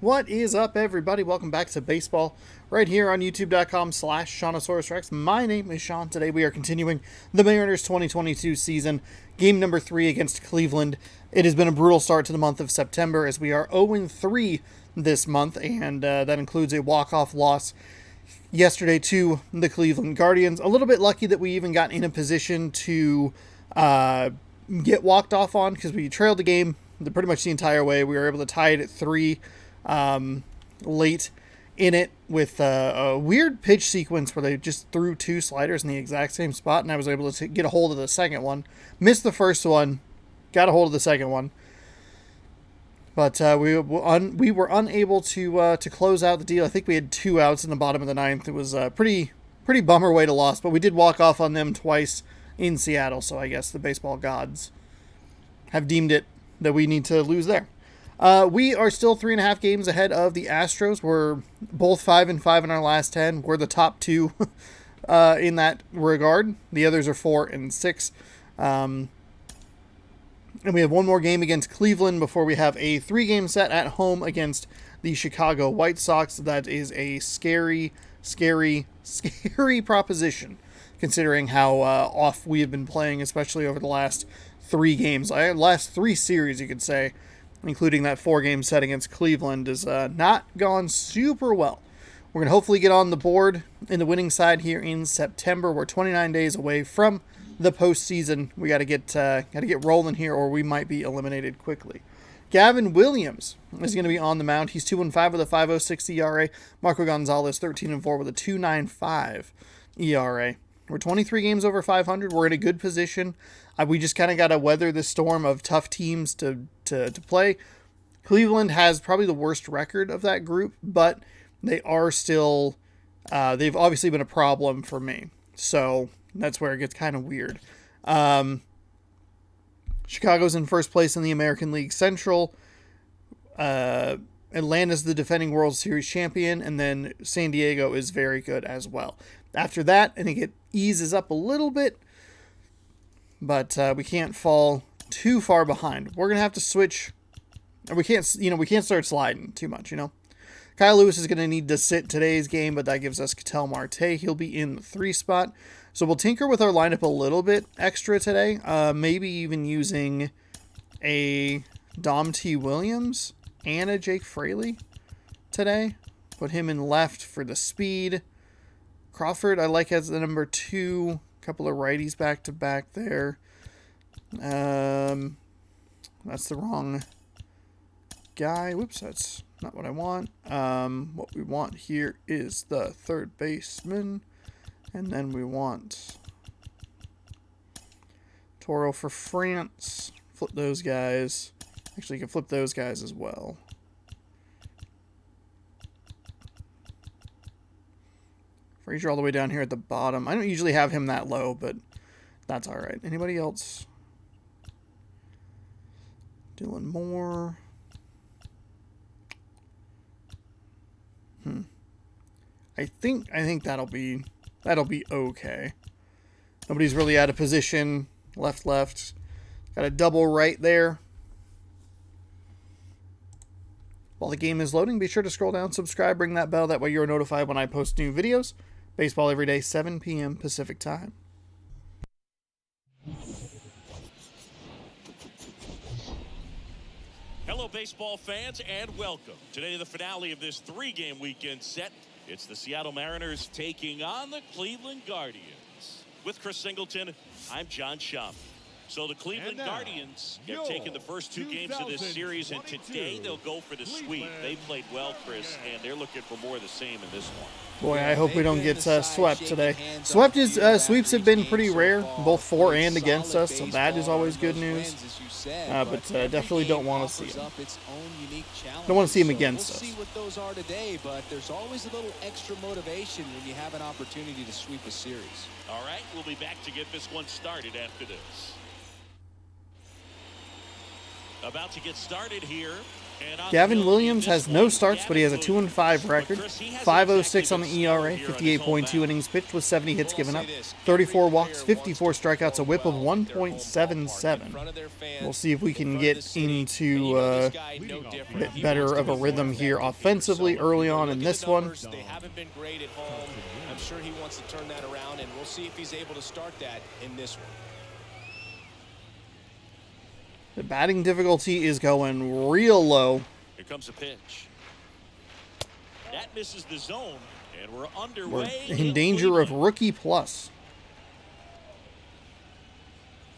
What is up, everybody? Welcome back to baseball right here on youtube.com/SeanOsaurusRex. My name is Sean. Today we are continuing the Mariners 2022 season, game number 3 against Cleveland. It has been a brutal start to the month of September as we are 0-3 this month, and that includes a walk-off loss yesterday to the Cleveland Guardians. A little bit lucky that we even got in a position to get walked off on because we trailed the game pretty much the entire way. We were able to tie it at 3 late in it with a weird pitch sequence where they just threw 2 sliders in the exact same spot, and I was able to get a hold of the second one. Missed the first one, got a hold of the second one. But we were unable to close out the deal. I think we had 2 outs in the bottom of the 9th. It was a pretty bummer way to lose, but we did walk off on them twice in Seattle, so I guess the baseball gods have deemed it that we need to lose there. We are still 3.5 games ahead of the Astros. We're both 5-5 in our last 10. We're the top 2 in that regard. The others are 4-6. And we have one more game against Cleveland before we have a 3-game set at home against the Chicago White Sox. That is a scary proposition, considering how off we have been playing, especially over the last 3 games. Last 3 series, you could say, including that 4-game set against Cleveland, is not gone super well. We're going to hopefully get on the board in the winning side here in September. We're 29 days away from the postseason. We got to get rolling here, or we might be eliminated quickly. Gavin Williams is going to be on the mound. He's 2-5 with a 5.06 ERA. Marco Gonzalez 13-4 with a 2.95 ERA. We're 23 games over 500. We're in a good position. We just kind of got to weather the storm of tough teams to play. Cleveland has probably the worst record of that group, but they are still, they've obviously been a problem for me. So that's where it gets kind of weird. Chicago's in first place in the American League Central. Atlanta's the defending World Series champion, and then San Diego is very good as well. After that, I think it eases up a little bit, but we can't fall too far behind. We're gonna have to switch, and we can't start sliding too much. Kyle Lewis is gonna need to sit today's game, but that gives us Ketel Marte. He'll be in the 3 spot, so we'll tinker with our lineup a little bit extra today. Maybe even using a Dom T. Williams and a Jake Fraley today. Put him in left for the speed. Crawford I like as the number 2. A couple of righties back to back there. That's the wrong guy. Whoops, that's not what I want. What we want here is the third baseman. And then we want Toro for France. Flip those guys. Actually, you can flip those guys as well. Frazier all the way down here at the bottom. I don't usually have him that low, but that's all right. Anybody else? Dylan Moore. I think that'll be okay. Nobody's really out of position. Left. Got a double right there. While the game is loading, be sure to scroll down, subscribe, ring that bell. That way you're notified when I post new videos. Baseball every day, 7 p.m. Pacific time. Hello, baseball fans, and welcome. Today, the finale of this 3-game weekend set. It's the Seattle Mariners taking on the Cleveland Guardians. With Chris Singleton, I'm John Schaub. So the Cleveland Guardians have taken the first 2 games of this series, and today they'll go for the sweep. They played well, Chris, and they're looking for more of the same in this one. Boy, I hope we don't get swept today. Sweeps have been pretty rare, both for and against us, so that is always good news. But definitely don't want to see them. Don't want to see them against us. We'll see what those are today, but there's always a little extra motivation when you have an opportunity to sweep a series. All right, we'll be back to get this one started after this. About to get started here. And on Gavin the hill Williams in this has no one, starts, but he has a Gavin 2-5 Williams. record. But Chris, he hasn't 506 on exactly the been ERA, stellar here on his home 58.2 mound. innings pitched with 70 hits Well, given I'll up, say this, 34 every walks, player 54 wants to strikeouts, a whip of perform well at their home ballpark, in 1.77. front of their fans, We'll see if we in can front of get the city. And into you know this guy, no a different. bit He better wants to of a be rhythm more here effective offensively So, early you know, on look in at this the one. numbers. They haven't been great at home. I'm sure he wants to turn that around, and we'll see if he's able to start that in this one. The batting difficulty is going real low. Here comes a pitch. That misses the zone, and we're We're underway. in danger of rookie plus.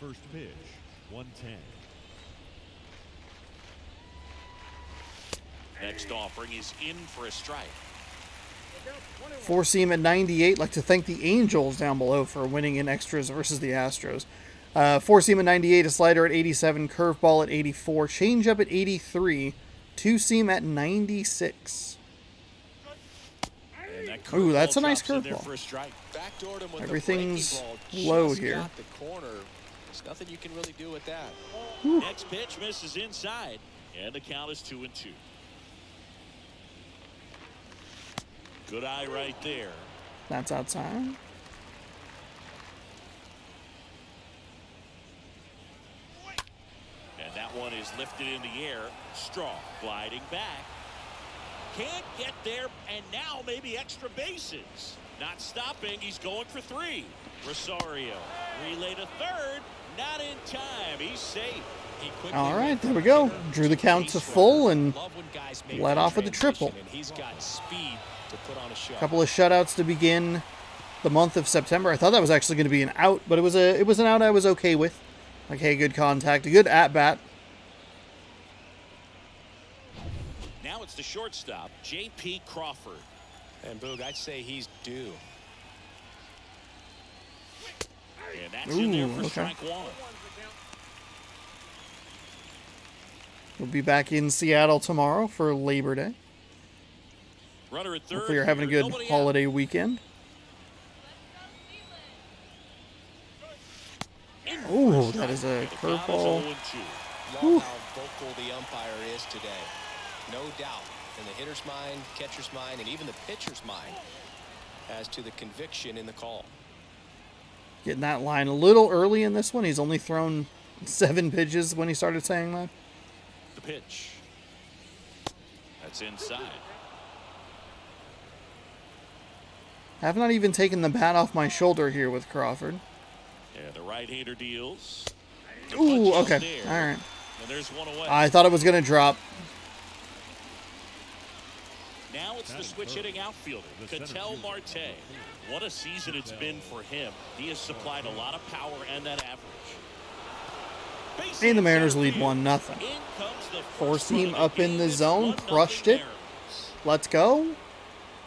First pitch, 110. Next offering is in for a strike. Four seam at 98. Like to thank the Angels down below for winning in extras versus the Astros. Four seam at 98, a slider at 87, curveball at 84, changeup at 83, two seam at 96. And that Ooh, that's a curveball nice drops in there curveball. for a strike. Backdoored him with Everything's the breaking low ball. Just here. got the corner. There's nothing you can really do with that. Next pitch misses inside, and the count is 2-2. Good eye right there. That's outside. And that one is lifted in the air. Strong gliding back. Can't get there, and now maybe extra bases. Not stopping. He's going for 3. Rosario relay to third. Not in time. He's safe. He quickly All right, went there from we go. hitter Drew the to count to base full runner. and Love when guys make let that off with the triple. transition, and he's got speed to put on a show. Couple of shutouts to begin the month of September. I thought that was actually going to be an out, but it was an out I was okay with. Like, hey, good contact, a good at bat. Now it's the shortstop, J.P. Crawford. And Boog, I'd say he's due. And that's in there Ooh, for okay. strike 1. We'll be back in Seattle tomorrow for Labor Day. Runner at third. Hopefully you're having a good Nobody out. holiday weekend. In for Ooh, a that is a strike. The count is curveball. 0-2. Love how vocal the umpire is today. No doubt in the hitter's mind, catcher's mind, and even the pitcher's mind as to the conviction in the call. Getting that line a little early in this one. He's only thrown 7 pitches when he started saying that. The pitch. That's inside. Have not even taken the bat off my shoulder here with Crawford. And the right-hander deals. The Ooh, punch is okay. there. All right. And there's one away. I thought it was going to drop. Now it's the switch-hitting outfielder, Ketel Marte. What a season it's been for him. He has supplied a lot of power and that average. Base And the hit Mariners center lead field. 1-0. In comes the Four first run seam of up the in game. the It's zone, 1-0 crushed it. Mariners. Let's go.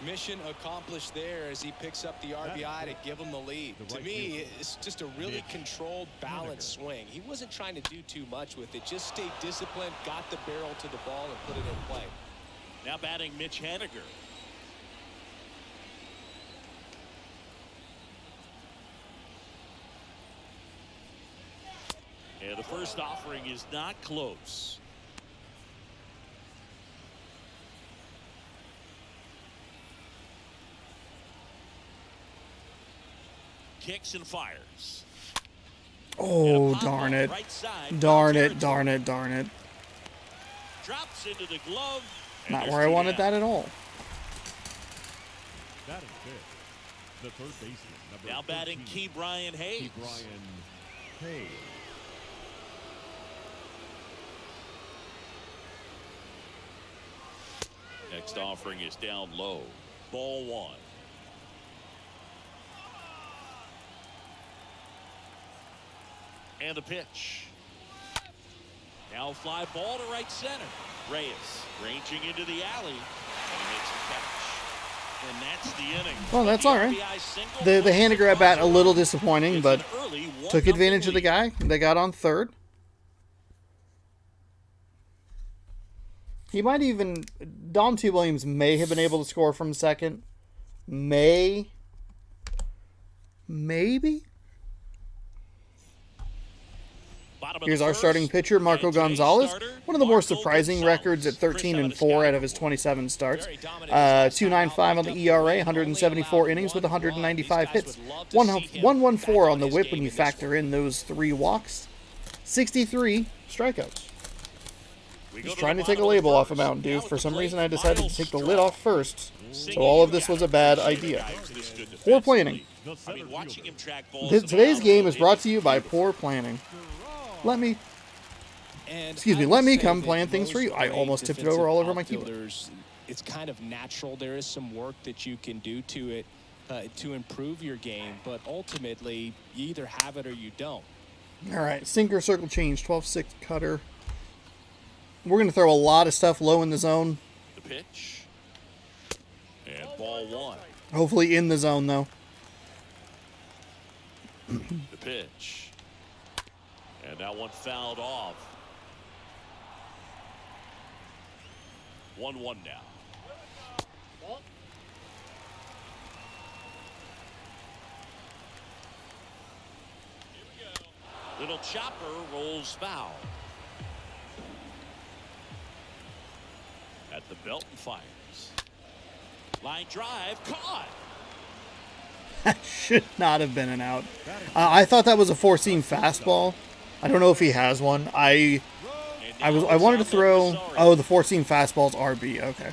Mission accomplished there as he picks up the RBI to give him the lead. To me, it's just a really controlled, balanced swing. He wasn't trying to do too much with it. Just stayed disciplined, got the barrel to the ball, and put it in play. Now batting Mitch Haniger. And the first offering is not close. Kicks and fires. Oh, And a pop darn up it. right side, Darn foul it, darn it, darn it. Drops into the glove. and Not there's where I 2 wanted down. that at all. Batting fifth, the third baseman, number Now batting 13, Key Brian Hayes. Key Brian Hayes. Next offering is down low. Ball 1. And a pitch. Now a fly ball to right center. Reyes ranging into the alley. And he makes the catch. And that's the inning. Well, that's The all right. RBI single The puts Haniger it at bat a across little the line. disappointing, It's but an early took 1-0 advantage of the lead. guy. They got on third. He might even... Dom T. Williams may have been able to score from second. Maybe? Bottom Bottom of Here's the our first, starting pitcher, Marco and today's Gonzalez. starter, One of the more Marco surprising Gonzalez. records at 13 and First 4 time out in of his his 27 starts. Very dominant his last time 2.95 out, on the picked up ERA, the win, 174 only innings with allowed 195 one. These hits. guys would love to see him 114 back on the his whip game when you in this factor one. in those 3 walks. 63 strikeouts. We go Just to trying the to take a bottom of the label off of first. Mountain Dew. Now For at some the reason, plate, I decided to Miles take the Straw. lid off first. Singing So all of you this got was a it. bad Appreciate idea. guys this good Poor defensively. planning. The I center mean, watching him fielder. track balls. Today's in the game outfield, is brought it to you by beautiful. poor planning. Let me, And excuse me, I let would me say come that plan things for most you. I great almost tipped it defensive over all over my keyboard. outfielders, it's kind of natural. There is some work that you can do to it to improve your game, but ultimately, you either have it or you don't. All right, sinker, circle change, 12-6 cutter. We're going to throw a lot of stuff low in the zone. The pitch. And ball 1. Hopefully in the zone, though. The pitch. And that one fouled off. 1-1 now. Little chopper rolls foul. At the belt and fires. Line drive caught. That should not have been an out. I thought that was a four-seam fastball. I don't know if he has one. I wanted to throw. Oh, the four-seam fastball's RB. Okay.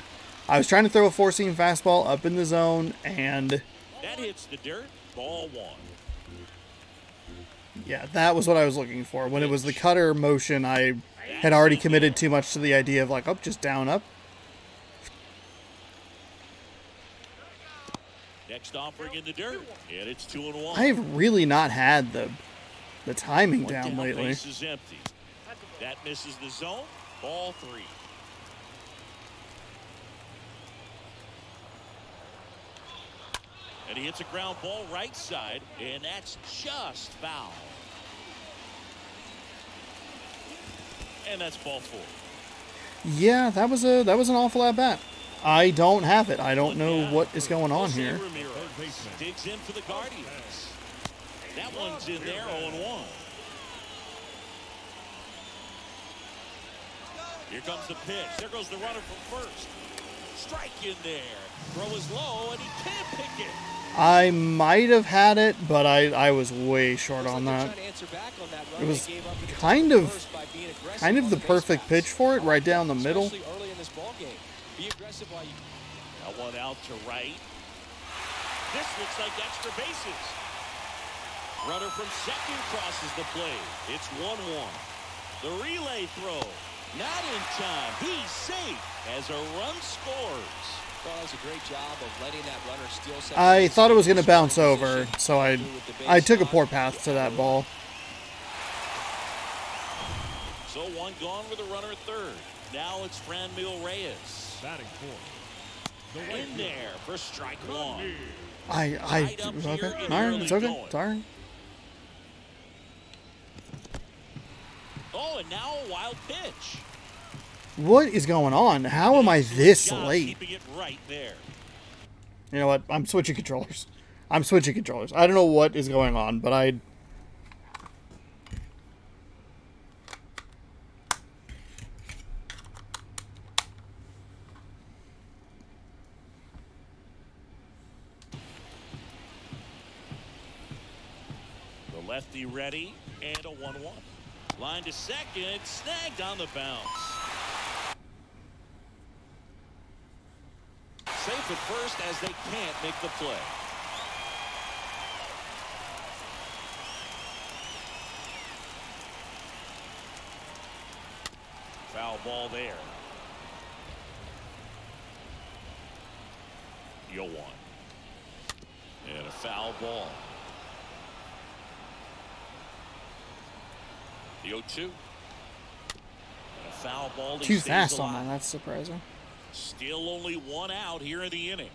I was trying to throw a four-seam fastball up in the zone, and That hits the dirt. Ball 1. yeah, that was what I was looking for. When it was the cutter motion, I had already committed too much to the idea of like, oh, just down, up. Next offering in the dirt. And it's 2-1. I've really not had the timing One down lately. Base is empty. That misses the zone. Ball 3. And he hits a ground ball right side, and that's just foul. And that's ball 4. Yeah, that was an awful at bat. I don't have it. I don't know what is going on Jose here. Ramirez digs in for the Guardians. That one's in there, 0-1. Here comes the pitch. There goes the runner from first. Strike in there. Throw is low, and he can't pick it. I might have had it, but I was way short on that. It was kind of the perfect pitch for it, right down the middle. That one out to right. This looks like extra bases. Runner from second crosses the plate. It's 1-1. The relay throw. Not in time. He's safe as a run scores. Well, that was a great job of letting that runner steal second. I thought it was going to bounce over, so I took a poor path to that ball. So one gone with a runner at third. Now it's Franmil Reyes. Batting fourth. In there for strike 1. Okay. All right, it's okay. Sorry. Oh, and now a wild pitch. What is going on? How am I this Job late? keeping it right there. You know what? I'm switching controllers. I don't know what is going on, but I... The lefty ready and a 1-1. Line to second, snagged on the bounce. Safe at first as they can't make the play. Foul ball there. 0-1. And a foul ball. The 0-2. And a foul ball. Too fast on that. That's surprising. Still only one out here in the inning.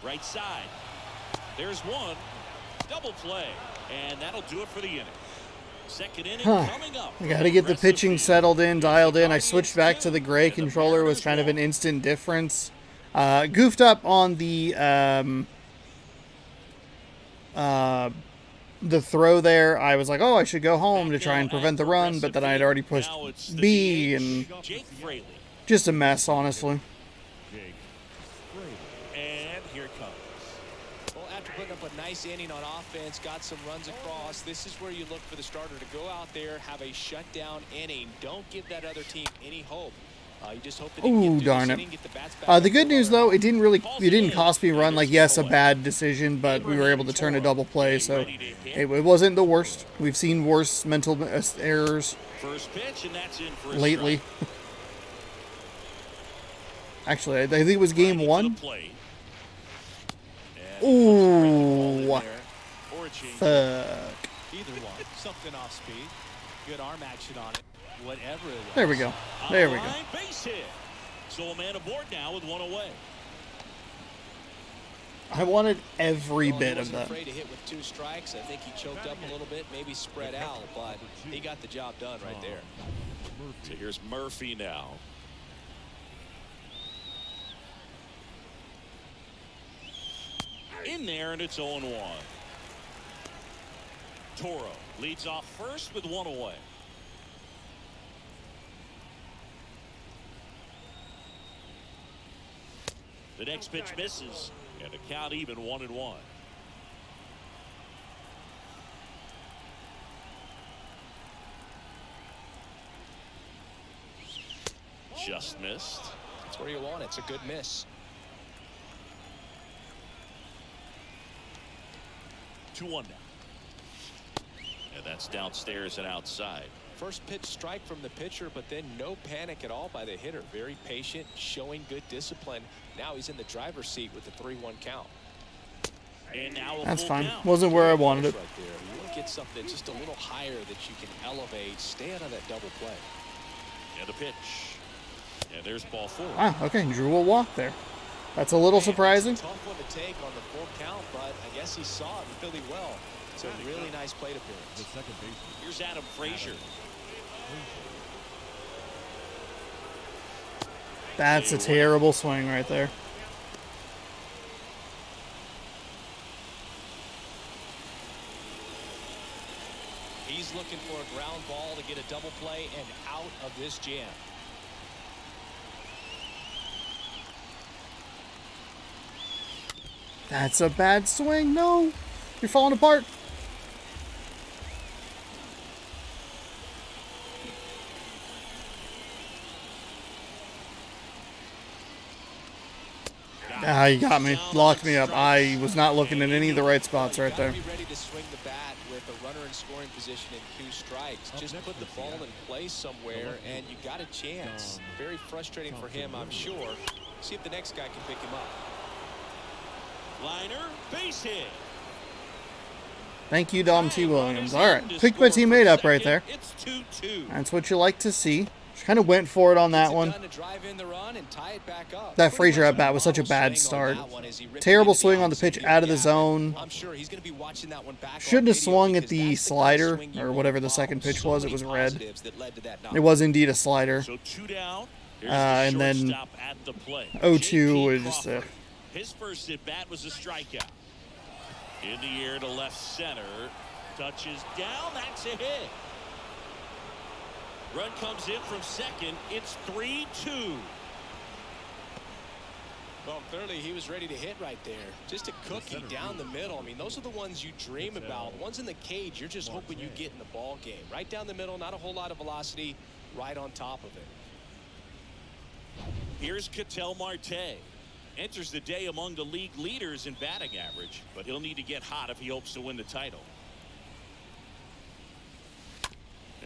Right side. There's one. Double play. And that'll do it for the inning. Second inning coming up. I got to get the pitching settled in, dialed in. I switched back to the gray controller. Was kind of an instant difference. Goofed up on the the throw there, I was like, oh, I should go home to try and prevent the run, but then I had already pushed B, and Jake Fraley. just a mess, honestly. Jake Fraley. And here it comes. Well, after putting up a nice inning on offense, got some runs across, this is where you look for the starter to go out there, have a shutdown inning. Don't give that other team any hope. You just hope that Ooh, darn it. The good news, though, it didn't cost me a run. Like, yes, a bad decision, but we were able to turn a double play, so it wasn't the worst. We've seen worse mental errors First pitch, and that's in for a lately. strike. Actually, I think it was game Riding to one. the plate. And Ooh, or a change. fuck. Either one. Something off speed. Good arm action on it. Whatever it was. There we go. There we go. Line base hit. So a man aboard now with one away. I wanted every Well, he bit of wasn't that. afraid to hit with 2 strikes. I think he choked up a little bit, maybe spread out, but he got the job done right there. So here's Murphy now. In there, and it's 0-1. Toro leads off first with one away. The next pitch misses, and the count even 1-1. Just missed. That's where you want it. It's a good miss. 2-1 now. And that's downstairs and outside. First pitch strike from the pitcher, but then no panic at all by the hitter. Very patient, showing good discipline. Now he's in the driver's seat with the 3-1 count. And now a That's full fine. count. Wasn't where I wanted it. Right there. You want to get something just a little higher that you can elevate. Stay out of that double play. And a pitch. And there's ball 4. Ah, okay, Drew will walk there. That's a little surprising. It's a tough one to take on the full count, but I guess he saw it really well. It's a really nice plate The appearance. second baseman. Here's Adam Frazier. That's a terrible swing right there. He's looking for a ground ball to get a double play and out of this jam. That's a bad swing. No, you're falling apart. Ah, you got me. Locked me up. I was not looking at any of the right spots right there. Be ready to swing the bat with a runner in scoring position and 2 strikes. Just put the ball in place somewhere, and you got a chance. Very frustrating for him, I'm sure. See if the next guy can pick him up. Liner, base hit. Thank you, Dom T. Williams. All right, picked my teammate up right there. It's 2-2. That's what you like to see. Just kind of went for it on that one. That Frazier at bat was such a bad start. Terrible swing on the pitch out of the zone. Shouldn't have swung at the slider or whatever the second pitch was. It was red. It was indeed a slider. So 2 down. And then Shortstop at the plate. 0-2 was J.P. just Crawford. His first at bat was a strikeout. In the air to left center. Touches down. That's a hit. Run comes in from second. It's 3-2. Well, clearly he was ready to hit right there. Just a cookie down the middle. I mean, those are the ones you dream about. Ones in the cage, you're just hoping you get in the ball game. Right down the middle, not a whole lot of velocity, right on top of it. Here's Ketel Marte. Enters the day among the league leaders in batting average, but he'll need to get hot if he hopes to win the title.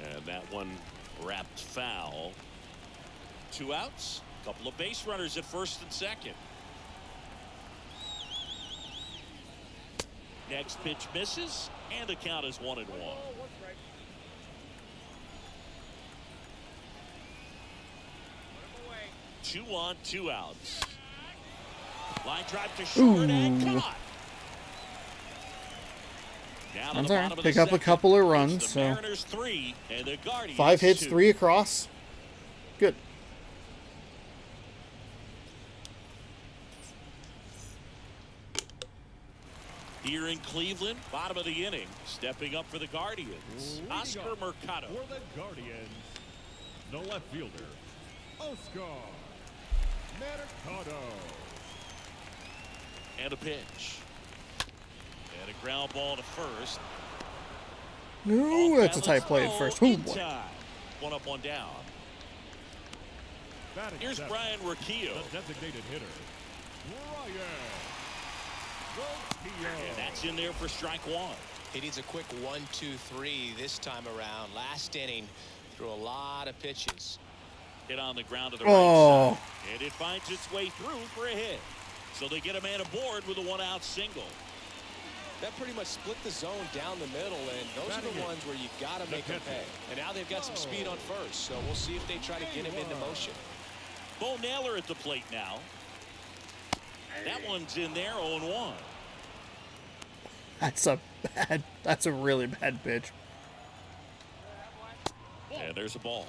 And that one wrapped foul. 2 outs. Couple of base runners at first and second. Next pitch misses, and the count is 1-1. 2 on, 2 outs. Line drive to short and caught. Down to That's the all right. bottom of Pick the up a second. couple of It's runs. the So Mariners 3 and the Guardians 5 hits, 2. 3 across. Good. Here in Cleveland, bottom of the inning, stepping up for the Guardians, Oscar Mercado. For the Guardians, the left fielder, Oscar Mercado. And a pitch. And a ground ball to first. Ooh, that's a tight play at first. Ooh, In boy. time. One up, one down. Batting Here's seventh, Brian Rocchio. the designated hitter, Brian Rocchio. And that's in there for strike one. He needs a quick 1-2-3 this time around. Last inning, threw a lot of pitches. Hit on the ground to the Oh. right side. And it finds its way through for a hit. So they get a man aboard with a one-out single. That pretty much split the zone down the middle, and those are the ones where you got to make them pay. And now they've got some speed on first, so we'll see if they try to get him into motion. Bo Naylor at the plate now. That one's in there, 0-1. That's a really bad pitch. And there's a ball.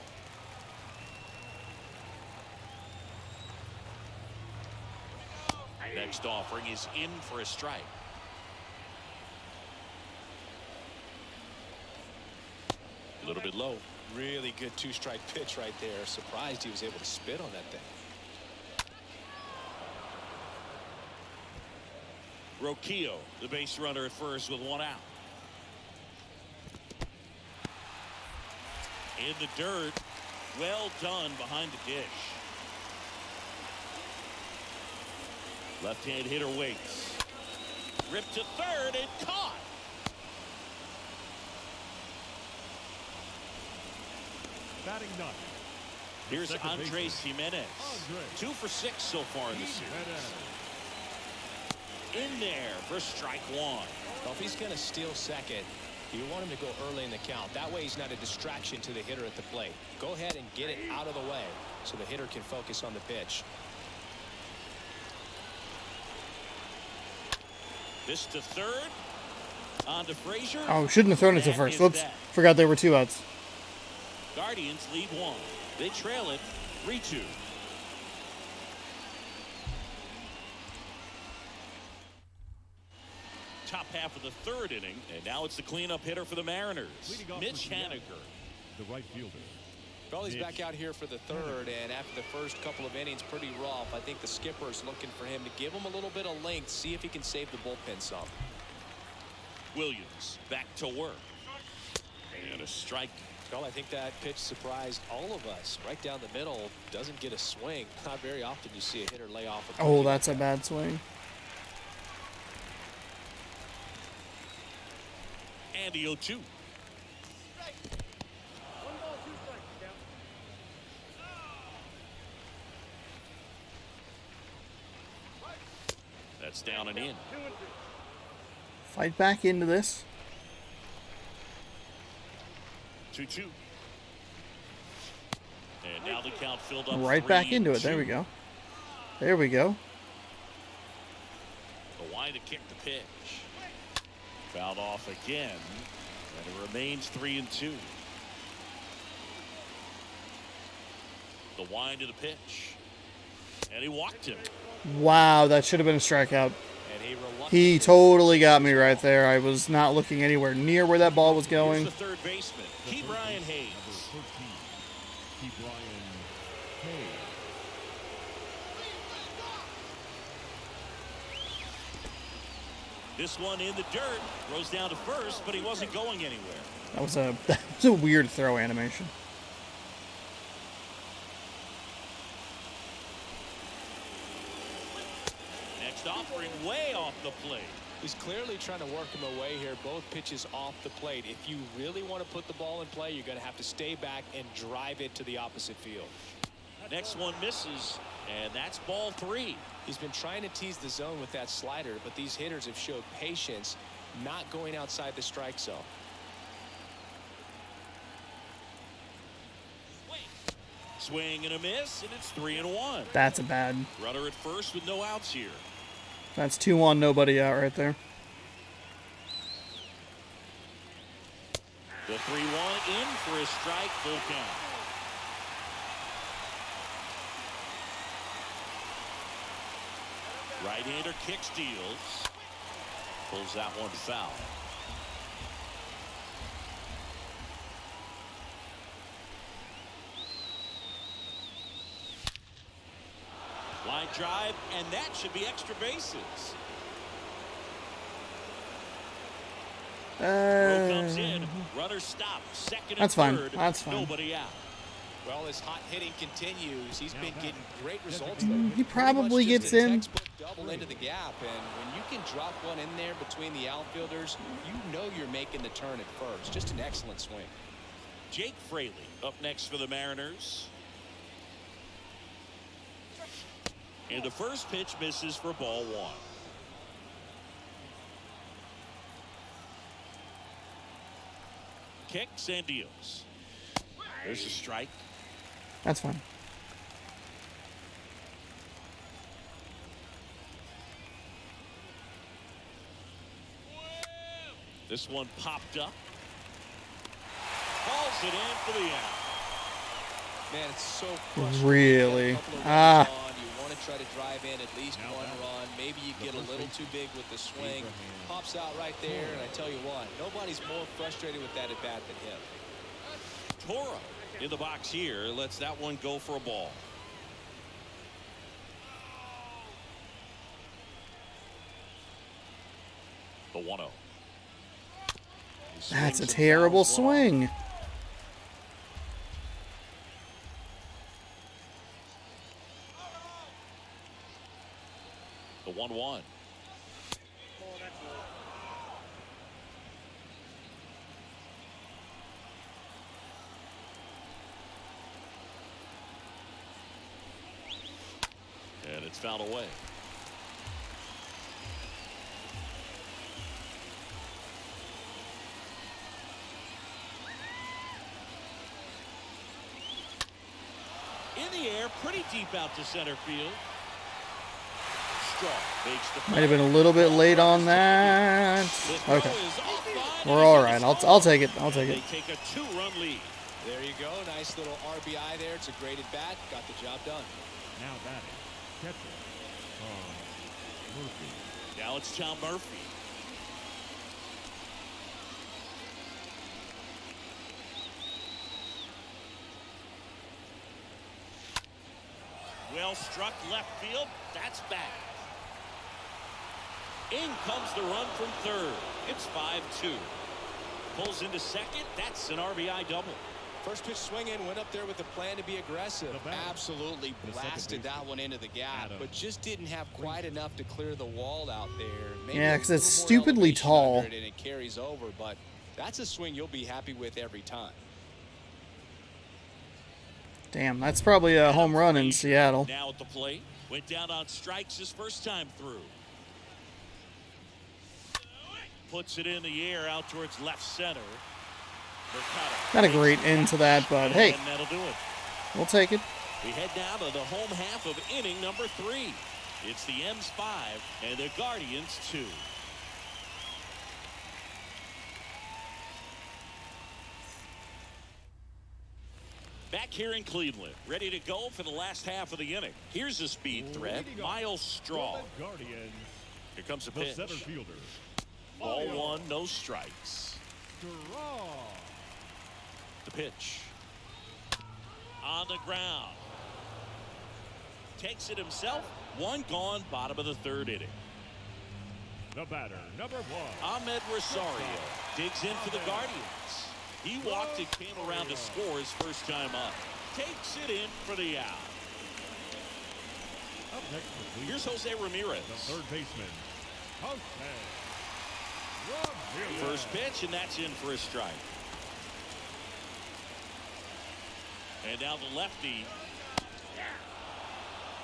Next offering is in for a strike. A little bit low. Really good two-strike pitch right there. Surprised he was able to spit on that thing. Rocchio, the base runner at first with one out. In the dirt. Well done behind the dish. Left-hand hitter waits. Ripped to third and caught. Batting ninth, Here's second Andres baseman. Jimenez. Andres 2 for 6 so far in the series. In there for strike one. Well, if he's going to steal second, you want him to go early in the count. That way he's not a distraction to the hitter at the plate. Go ahead and get it out of the way so the hitter can focus on the pitch. This to third. On to Frazier. Oh, shouldn't have thrown it to That first. is Whoops. that. Forgot there were 2 outs. Guardians lead 1. They trail it 3-2. Top half of the third inning, and now it's the cleanup hitter for the Mariners, Leading off Mitch for Seattle, Haniger. the right fielder. Well, he's Mitch back out here for the third, and after the first couple of innings, pretty rough. I think the skipper's looking for him to give him a little bit of length, see if he can save the bullpen some. Williams back to work. And a strike. Well, I think that pitch surprised all of us. Right down the middle, doesn't get a swing. Not very often you see a hitter lay off. Oh, that's a bad swing. And the 0-2. That's down and in. Fight back into this. 2-2. And now the count filled up. Right back into it. 3-2. There we go. There we go. The wind to kick the pitch. Fouled off again. And it remains 3-2. The wind to the pitch. And he walked him. Wow, that should have been a strikeout. And He totally got me right there. I was not looking anywhere near where that ball was Here's going. the third baseman, Key Brian Hayes. Number 13, Key Brian Hayes. This one in the dirt. Throws down to first, but he wasn't going anywhere. That was a weird throw animation. Next offering way off the plate. He's clearly trying to work him away here. Both pitches off the plate. If you really want to put the ball in play, you're going to have to stay back and drive it to the opposite field. Next one misses, and that's ball 3. He's been trying to tease the zone with that slider, but these hitters have showed patience, not going outside the strike zone. Swing and a miss, and it's 3-1. That's a bad. Runner at first with no outs here. That's 2-1, nobody out right there. The 3-1 in for a strike, full count. Right-hander kick steals. Pulls that one foul. Line drive, and that should be extra bases. Throw comes in. Runner stops. Second and That's fine. third. That's fine. Nobody out. Well, his hot hitting continues. He's been getting great results lately. He probably Pretty much gets just a in. textbook double into the gap, and when you can drop one in there between the outfielders, you know you're making the turn at first. Just an excellent swing. Jake Fraley up next for the Mariners. And the first pitch misses for ball one. Kicks and deals. There's a strike. That's fine. This one popped up. Calls it in for the out. Man, it's so frustrating. Really? You want to try to drive in at least one run. Maybe you get a little too big with the swing. Pops out right there, and I tell you what, nobody's more frustrated with that at bat than him. Toro in the box here. Lets that one go for a ball. The 1-0. That's a terrible swing. The 1-1. And it's fouled away. In the air, pretty deep out to center field. Might have been a little bit late on that. Okay. We're all right. I'll take it. I'll take it. They take a 2-run lead. There you go. Nice little RBI there. It's a great at bat. Got the job done. Now batting, catcher, Murphy. Now it's Tom Murphy. Well struck left field. That's back. In comes the run from third. It's 5-2. Pulls into second. That's an RBI double. First pitch swing in, went up there with a plan to be aggressive. Absolutely blasted that one into the gap, but just didn't have quite enough to clear the wall out there. Maybe Yeah, because it's a little more stupidly elevation tall. under it and it carries over, but that's a swing you'll be happy with every time. Damn, that's probably a home run in Seattle. Now at the plate. Went down on strikes his first time through. Puts it in the air out towards left center. Not a great end to that, but hey, and that'll do it. We'll take it. We head down to the home half of inning number 3. It's the M's 5 and the Guardians 2. Back here in Cleveland, ready to go for the last half of the inning. Here's a speed threat, Miles Straw. Guardians. Here comes a The pitch. center fielder. Ball 1, no strikes. Draw. The pitch. On the ground. Takes it himself. 1 gone, bottom of the 3rd inning. The batter, number 1. Ahmed Rosario digs in for the Guardians. He walked and came around to score his first time up. Takes it in for the out. Up next for Cleveland, Here's Jose Ramirez. the third baseman, Jose Ramirez. First pitch, and that's in for a strike. And now the lefty.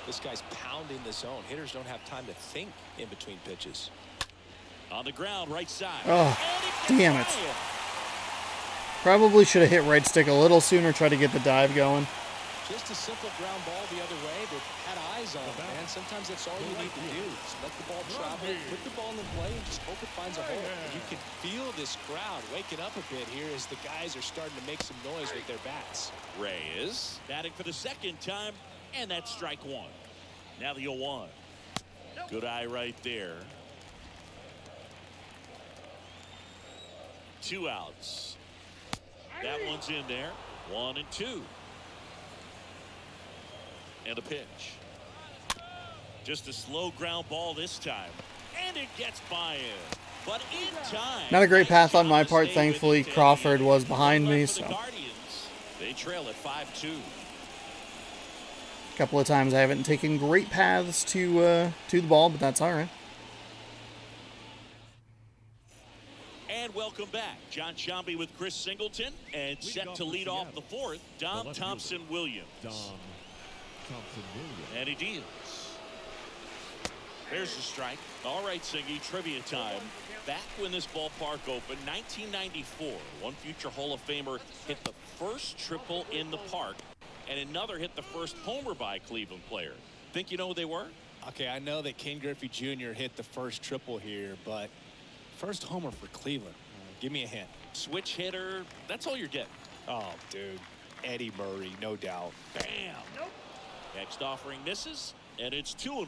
This guy's pounding the zone. Hitters don't have time to think in between pitches. On the ground, right side. Oh, And damn it. by him. Probably should have hit right stick a little sooner, try to get the dive going. Just a simple ground ball the other way that had eyes on it, man. Sometimes that's all you need to do. Just let the ball travel, put the ball in play, and just hope it finds a hole. And you can feel this crowd waking up a bit here as the guys are starting to make some noise with their bats. Reyes batting for the second time, and that's strike 1. Now the 0-1. Good eye right there. 2 outs. That one's in there. 1-2. And a pitch. Just a slow ground ball this time. And it gets by him. But in time. Not a great path on my part. Thankfully, Crawford was behind me, so. They trail at 5-2. A couple of times I haven't taken great paths to the ball, but that's all right. And welcome back. John Shambi with Chris Singleton. And set to lead off the fourth, Dom Thompson-Williams. And he deals. There's the strike. All right, Singy, trivia time. Back when this ballpark opened, 1994, one future Hall of Famer hit the first triple in the park, and another hit the first homer by a Cleveland player. Think you know who they were? Okay, I know that Ken Griffey Jr. hit the first triple here, but first homer for Cleveland. Give me a hint. Switch hitter. That's all you're getting. Oh, dude. Eddie Murray, no doubt. Bam. Nope. Next offering misses, and it's 2-1.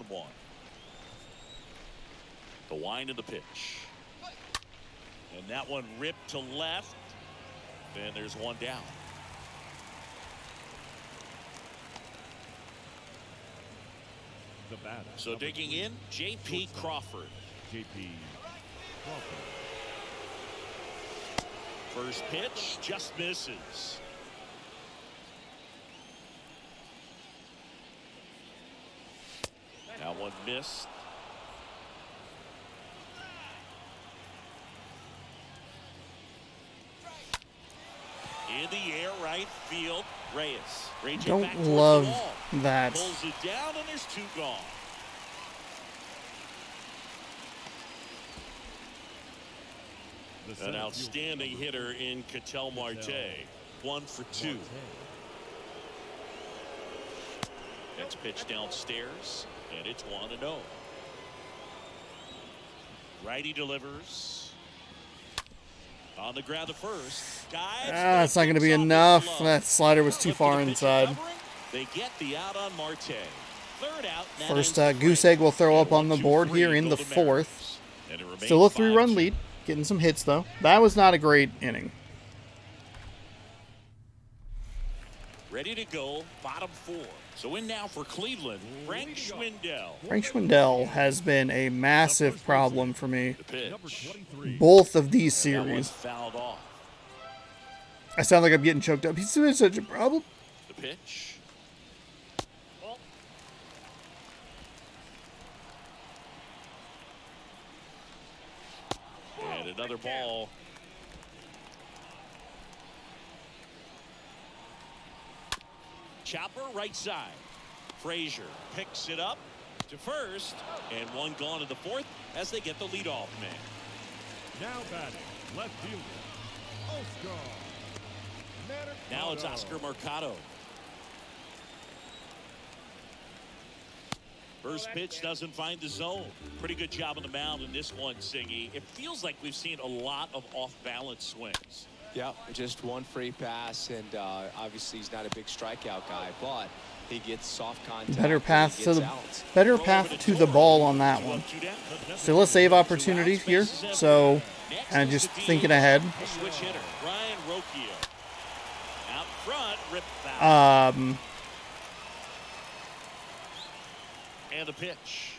The wind of the pitch. And that one ripped to left. And there's one down. The batter. So digging in, J.P. Crawford. J.P. Crawford. First pitch just misses. That one missed. In the air, right field. Reyes. Don't love that. Pulls it down, and there's 2 gone. An outstanding hitter in Ketel Marte. 1 for 2. Next pitch downstairs, and it's 1-0. Righty delivers. On the ground at first. That's not going to be enough. That slider was too far inside. They get the out on Marte. Third out. First goose egg will throw up on the board here in the fourth. Still a 3-run lead. Getting some hits, though. That was not a great inning. Ready to go, bottom 4. So in now for Cleveland, Frank Schwindel. Frank Schwindel has been a massive problem for me. The pitch. Both of these That one series. fouled off. I sound like I'm getting choked up. He's doing such a problem. The pitch. And another ball. Chopper right side. Frazier picks it up to first, and one gone to the fourth as they get the leadoff man. Now batting, left fielder, Oscar. Now it's Oscar Mercado. First pitch doesn't find the zone. Pretty good job on the mound in this one, Singy. It feels like we've seen a lot of off-balance swings. Yeah, just one free pass, and obviously he's not a big strikeout guy, but he gets soft contact. Better path to the ball on that one. Still a save opportunity here, so kind of just thinking ahead. Switch hitter, Ryan Rocchio. Out front, rip foul. And the pitch.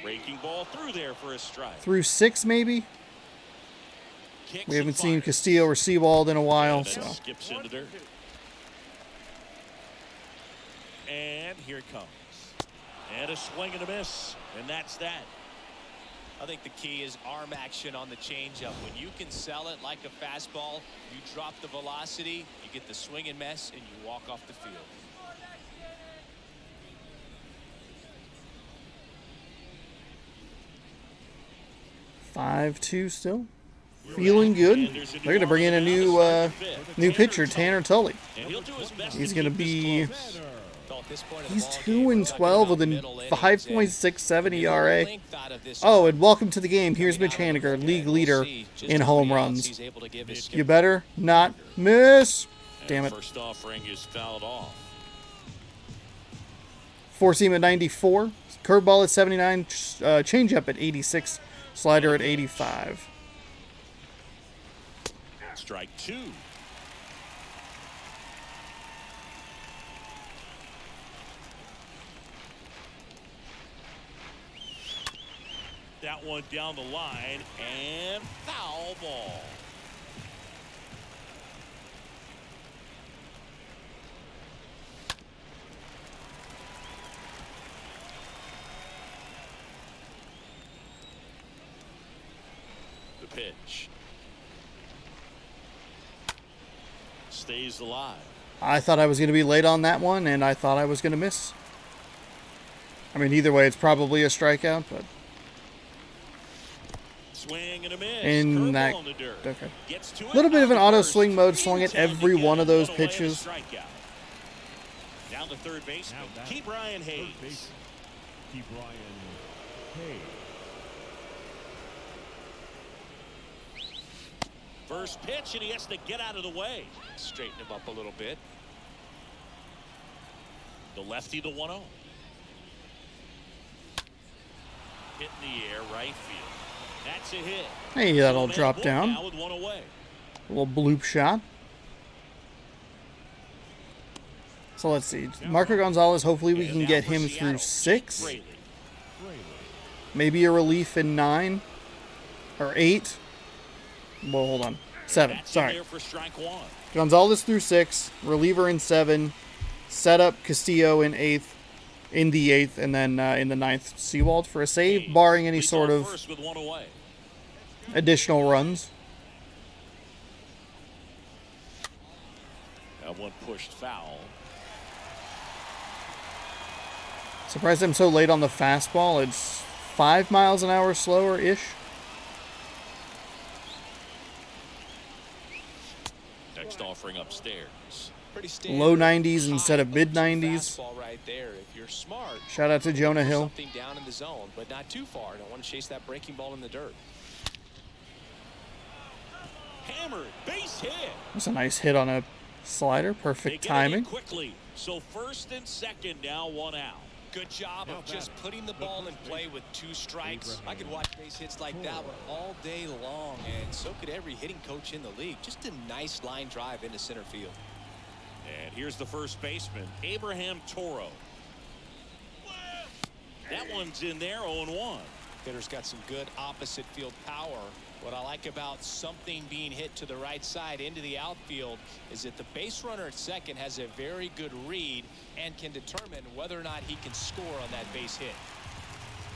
Breaking ball through there for a strike. Through 6, maybe. Kicks We haven't and seen fires. Castillo or Seawald in a while, And so. that skips into dirt. And here it comes. And a swing and a miss. And that's that. I think the key is arm action on the changeup. When you can sell it like a fastball, you drop the velocity, you get the swing and miss, and you walk off the field. Five two still. Feeling good. They're going to bring in a new pitcher, Tanner Tully. And he'll do his best He's to going to keep this be. close. He's 2-12 with a 5.67 ERA. Oh, and welcome to the game. Here's Mitch Haniger, league leader in home runs. You better not miss. Damn it. First offering is fouled off. Four seam at 94. Curveball at 79. Changeup at 86. Slider at 85. Strike 2. That one down the line and foul ball. The pitch. Stays alive. I thought I was going to be late on that one, and I thought I was going to miss. I mean, either way, it's probably a strikeout, but... Swing and a miss. In that, in the dirt. okay. Gets to A it little bit of an on auto first. swing mode, swung at In time to every get one of it. those Put away and a pitches. strikeout. Down to third baseman, Now back. Key Brian Third Hayes. base, Key Brian Hayes. First pitch, and he has to get out of the way. Straighten him up a little bit. The lefty, the 1-0. Hit in the air, right field. That's a hit. Hey, that'll Man drop Wolf down. Now with one away. A little bloop shot. So let's see. Marco Gonzalez, hopefully we And can now get for him Seattle, through 6. Braley. Maybe a relief in 9. Or 8. Well, hold on. 7. That's in Sorry. there for strike 1. Gonzalez through 6. Reliever in 7. Setup Castillo in 8th. In the 8th. And then in the 9th, Seawald for a save, Hayes barring any leads sort off of first with one away. additional runs. That one pushed foul. Surprised I'm so late on the fastball. It's 5 miles an hour slower-ish. Next offering upstairs. Pretty standard Low 90s high instead of mid approach 90s. fastball right there. If you're smart, Shout out to Jonah put Hill. something down in the zone, but not too far. Don't want to chase that breaking ball in the dirt. Hammered, base hit. That's a nice hit on a slider. They Perfect get it in timing. quickly. So first and second now, 1 out. Good job of just putting the ball in play with 2 strikes. I could watch base hits like that one all day long, and so could every hitting coach in the league. Just a nice line drive into center field. And here's the first baseman, Abraham Toro. That one's in there, 0-1. Hitter's got some good opposite field power. What I like about something being hit to the right side into the outfield is that the base runner at second has a very good read and can determine whether or not he can score on that base hit.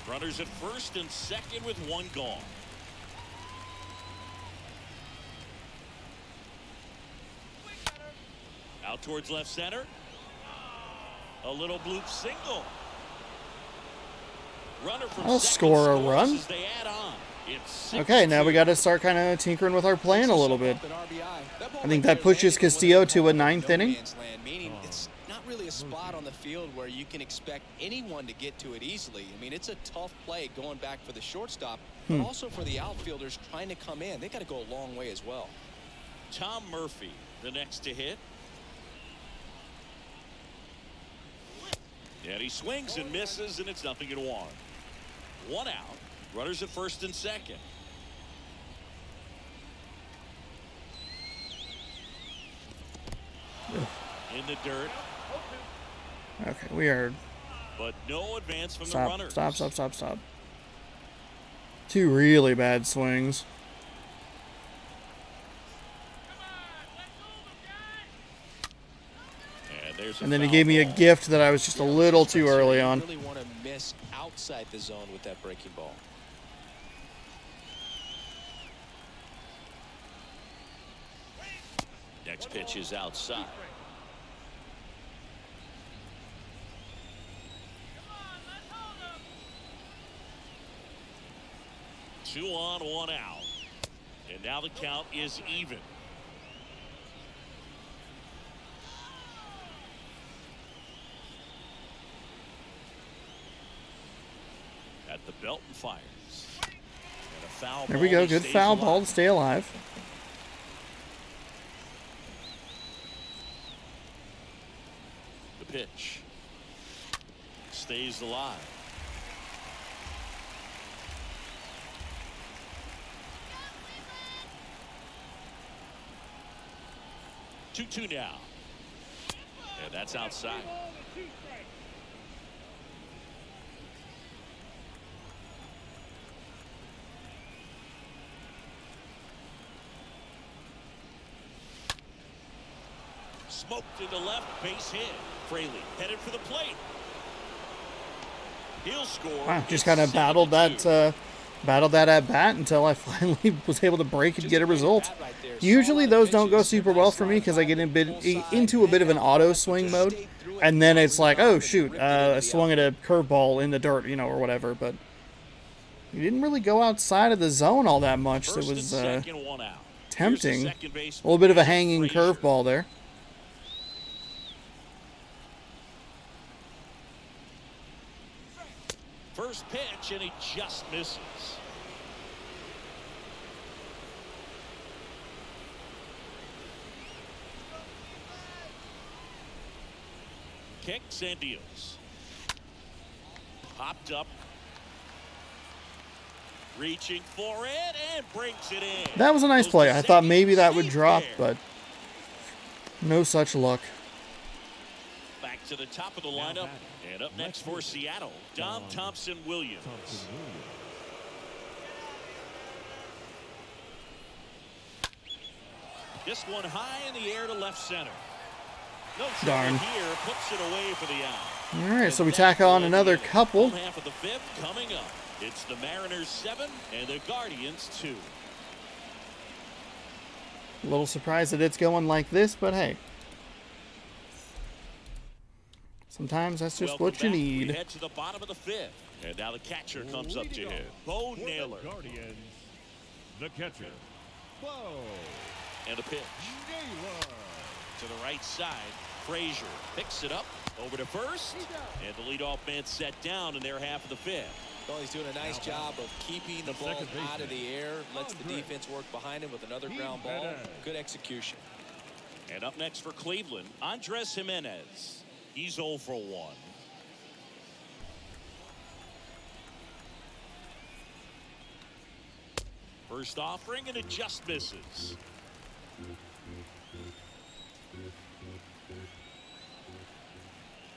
Runners at first and second with 1 gone. Out towards left center. A little bloop single. Runner from I'll second score a scores run. as they add on. It's Okay, now we 6-2. got to start kind of tinkering with our plan a little bit. I think that pushes Castillo Castillo to a 9th inning. Meaning it's not really a spot on the field where you can expect anyone to get to it easily. I mean, it's a tough play going back for the shortstop, but also for the outfielders trying to come in. They got to go a long way as well. Tom Murphy, the next to hit. And he swings and misses, and it's 0-1. 1 out. Runners at first and second. In the dirt, Okay, we are... but no advance from the Stop, runners. stop, stop, stop, stop. 2 really bad swings. And there's a And then he foul gave me a ball. gift that I was just a little too early on. You really want to miss outside the zone with that breaking ball. Next pitch is outside. Two on, 1 out. And now the count is even. At the belt and fires. And a foul There we ball, go. he Good stays foul alive. ball to stay alive. The pitch. Stays alive. 2-2 now. And that's outside. Smoked into left, base hit. Fraley headed for the plate. He'll score. Wow, just kind of battled that at bat until I finally was able to break and get a result. Usually those don't go super well for me because I get into a bit of an auto swing mode, and then it's like, oh shoot, I swung at a curveball in the dirt, you know, or whatever. But he didn't really go outside of the zone all that much. So it was tempting. A little bit of a hanging curveball there. First pitch, and he just misses. Kicks and deals. Popped up. Reaching for it and brings it in. That was a nice play. I thought maybe that would drop, but no such luck. Back to the top of the lineup. And up next for Seattle, Dom Thompson-Williams. This one high in the air to left center. No darn. Here puts it away for the out. All right, so we tack on another couple. Half of the fifth coming up. It's the Mariners 7 and the Guardians 2. A little surprised that it's going like this, but hey. Sometimes that's just what you need. We head to the bottom of the fifth. And now the catcher comes up to hit. Bo Naylor. Guardians, the catcher, Bo. And a pitch. Naylor. To the right side. Frazier picks it up over to first. And the leadoff man set down in their half of the fifth. Well, he's doing a nice job of keeping the ball out of the air. Lets the defense work behind him with another ground ball. Good execution. And up next for Cleveland, Andres Jimenez. He's 0 for 1. First offering, and it just misses.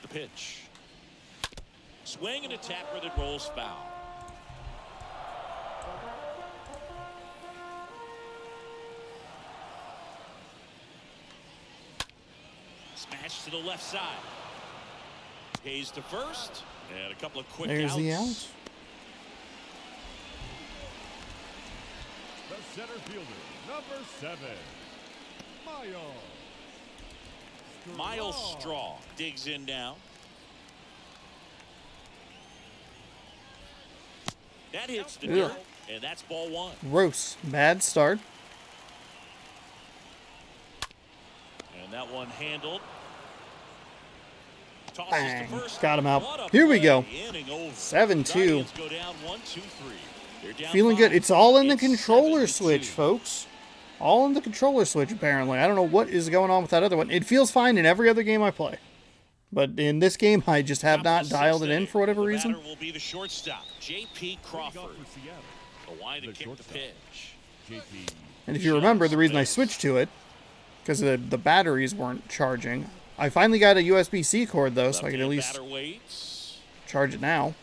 The pitch. Swing and a tapper that rolls foul. Smash to the left side. Hayes to first, and a couple of quick There's outs. the out. The center fielder, number 7, Miles Straw digs in now. That hits the dirt, and that's ball 1. Gross. Bad start. And that one handled. Bang. Got him out. Here we go. 7-2. Feeling good. It's all in the controller switch, folks. All in the controller switch, apparently. I don't know what is going on with that other one. It feels fine in every other game I play. But in this game, I just have not dialed it in for whatever reason. Will be the shortstop, J.P. Crawford. The line to kick the pitch. And if you remember, the reason I switched to it, because the batteries weren't charging. I finally got a USB-C cord, though, so I can at least charge it now.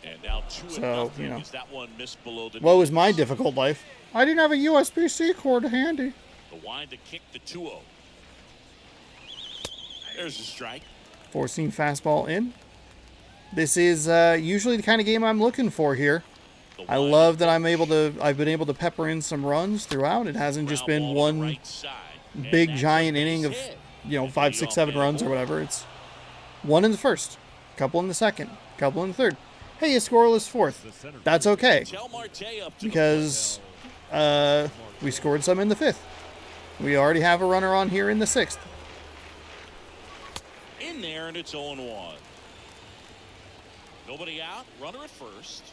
And now so, you know, that one missed below the what was my difficult life? I didn't have a USB-C cord handy. The wind to kick the 2-0. There's a strike. Forcing fastball in. This is usually the kind of game I'm looking for here. I love that I've been able to pepper in some runs throughout. It hasn't just been one big giant inning of, 5, 6, 7 runs or whatever. It's one in the first, couple in the second, couple in the third. Hey, a scoreless fourth. That's okay, because we scored some in the fifth. We already have a runner on here in the sixth. In there, and it's 0-1. Nobody out. Runner at first.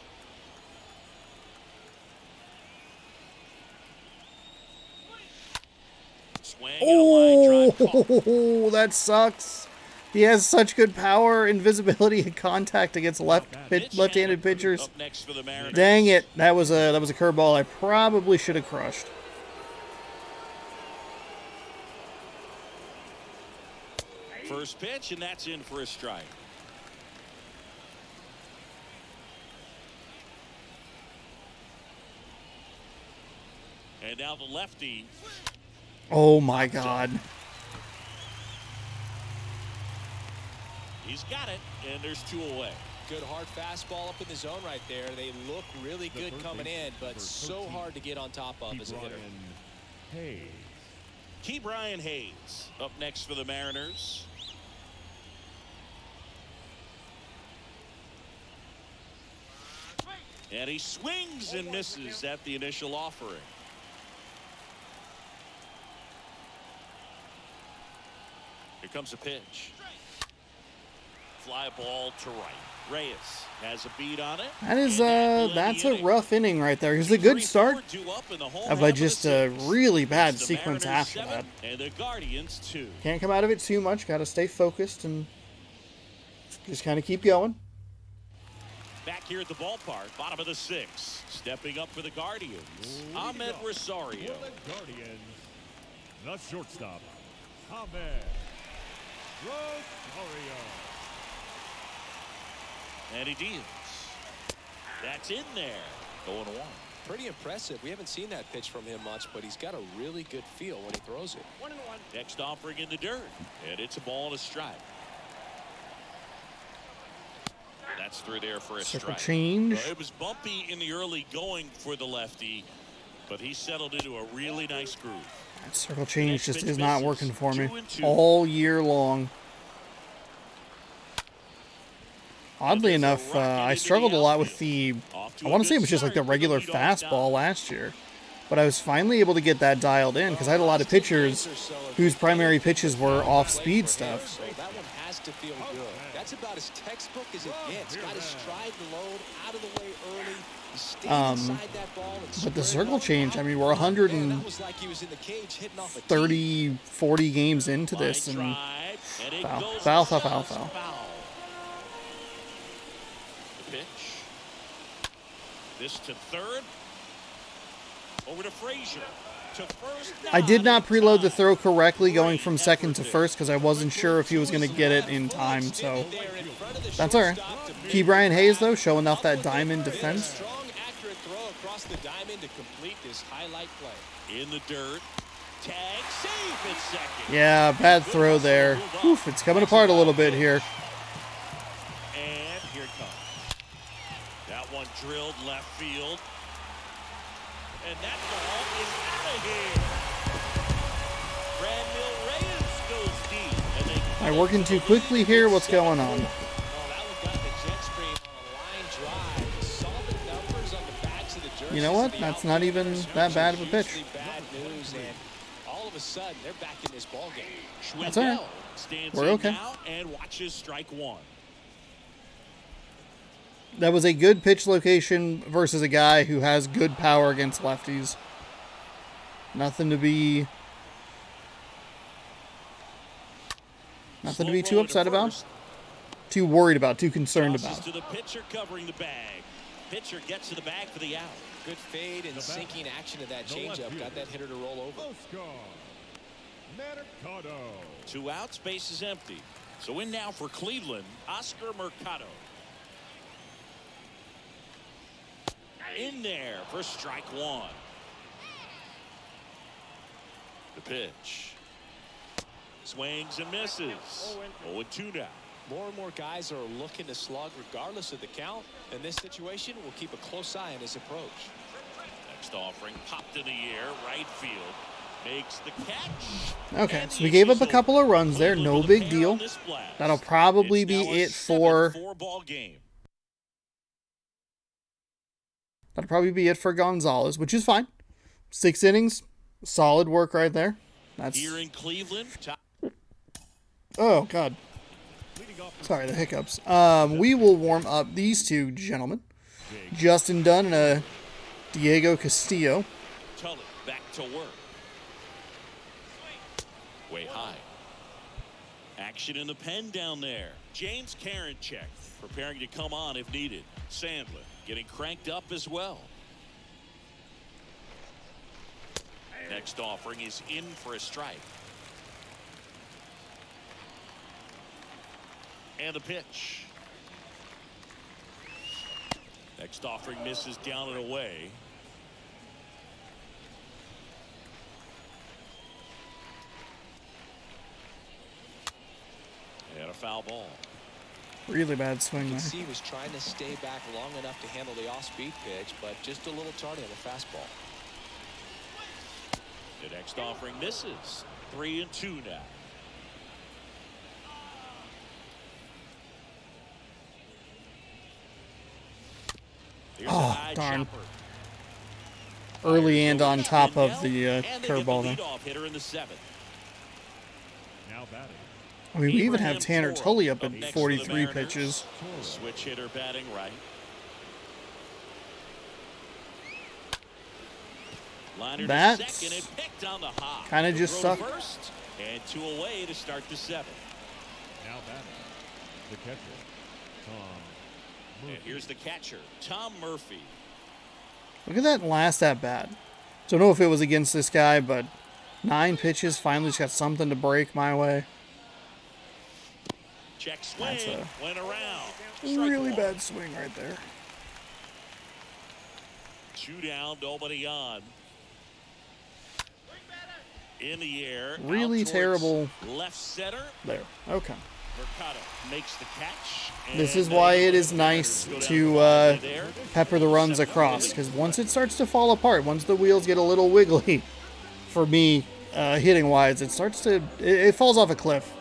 Swing and a line drive call. That sucks. He has such good power, invisibility, and contact against left-handed pitchers. Up next for the Mariners. Dang it! That was a curveball I probably should have crushed. first pitch, and that's in for a strike. And now the lefty. Oh my God. He's got it, and there's 2 away. Good hard fastball up in the zone right there. They look really good coming in, but so hard to get on top of as a hitter. Hayes. Key Brian Hayes up next for the Mariners. And he swings and misses at the initial offering. Here comes a pitch. Fly ball to right. Reyes has a beat on it. That is that's a rough inning right there. It was a good start, but just a really bad sequence after that. And the Guardians 2. Can't come out of it too much. Got to stay focused and just kind of keep going. Back here at the ballpark, bottom of the 6th. Stepping up for the Guardians, Ahmed Rosario. For the Guardians, the shortstop, Ahmed Rosario. And he deals. That's in there. 0-1. Pretty impressive. We haven't seen that pitch from him much, but he's got a really good feel when he throws it. 1-1. Next offering in the dirt, and it's a ball and a strike. That's through there for a Circle strike. change. Well, it was bumpy in the early going for the lefty, but he settled into a really nice groove. That circle change just pitch is not misses. working for me 2-2. all year long. Oddly enough, I struggled a lot with the, I want to say it was just like the regular fastball last year. But I was finally able to get that dialed in because I had a lot of pitchers whose primary pitches were off-speed stuff. So that one has to feel good. That's about as textbook as it gets. Got to stride the load out of the way early. Stay inside that ball and But the spread circle it change, out. I mean, we're Man, that was like he was in the cage hitting off a tee. 30, 40 games into this, and foul, foul, foul, foul, foul. The pitch. This to third. Over to Frazier. To first. I did not preload the throw correctly going from second to first because I wasn't sure if he was going to get it in time, so that's all right. Key Brian Hayes, though, showing off that diamond defense. Strong, accurate throw across the diamond to complete this highlight play. In the dirt. Tag safe at second. Yeah, bad throw there. Oof, it's coming apart a little bit here. And here it comes. That one drilled left field. And that ball is out of here. Brandmil Reyes goes deep. And they Am I working too quickly here? What's going on? Oh, that one got the jet stream on a line drive. Solid numbers on the backs of the jerseys. You know what? That's not even that bad of a pitch. Hugely bad news, and all of a sudden they're back in this ball game. That's all right. Stands We're in okay. now and watches strike one. That was a good pitch location versus a guy who has good power against lefties. Nothing to be too upset about, too worried about, too concerned about. To the pitcher covering the bag. Pitcher gets to the bag for the out. Good fade and sinking action to that changeup. Got that hitter to roll over. Oscar Mercado. 2 outs, base is empty. So in now for Cleveland, Oscar Mercado. In there for strike one. The pitch. Swings and misses. 0-2 now. More and more guys are looking to slug regardless of the count. In this situation, we'll keep a close eye on his approach. Next offering popped in the air, right field. Makes the catch. Okay, And so the we gave up a official couple of runs there. No Cleveland with a big pair deal. on this blast. That'll probably It's be now a it for 7-4 ball game. that'll probably be it for Gonzalez, which is fine. 6 innings, solid work right there. That's Here in Cleveland, oh god. Sorry, the hiccups. We will warm up these two gentlemen, Justin Dunn and Diego Castillo. Tully back to work. Way high. Action in the pen down there. James Karinchak preparing to come on if needed. Sandlin getting cranked up as well. Next offering is in for a strike. And the pitch. Next offering misses down and away. And a foul ball. Really bad swing You there. can see he was trying to stay back long enough to handle the off-speed pitch, but just a little tardy on the fastball. The next offering misses. 3-2 now. Here's a high darn. chopper. Early and on top of Lindell, the and they get the curveball there. leadoff hitter in the 7th. Now batting. I mean, we even Abraham have Tanner Toro Tully up up at next for the 43 Mariners. pitches. Switch hitter batting right. Liner to That's second and picked on the hop. kinda The just throw to sucked. first and 2 away to start the 7th. Now batting. The catcher, Tom And Murphy. here's the catcher, Tom Murphy. Look at that last at bat. Don't know if it was against this guy, but 9 pitches, finally just got something to break my way. Check swing, That's a went around. Really Strike bad swing right there. 1. 2 down, nobody on. In the air. Really out towards terrible. Left center. There. Okay. Mercado makes the catch. This and is why they it go is to the nice Mariners. Go down to the line there. pepper the runs across, because once it starts to fall apart, once the wheels get a little wiggly, for me, hitting wise, it starts to it falls off a cliff.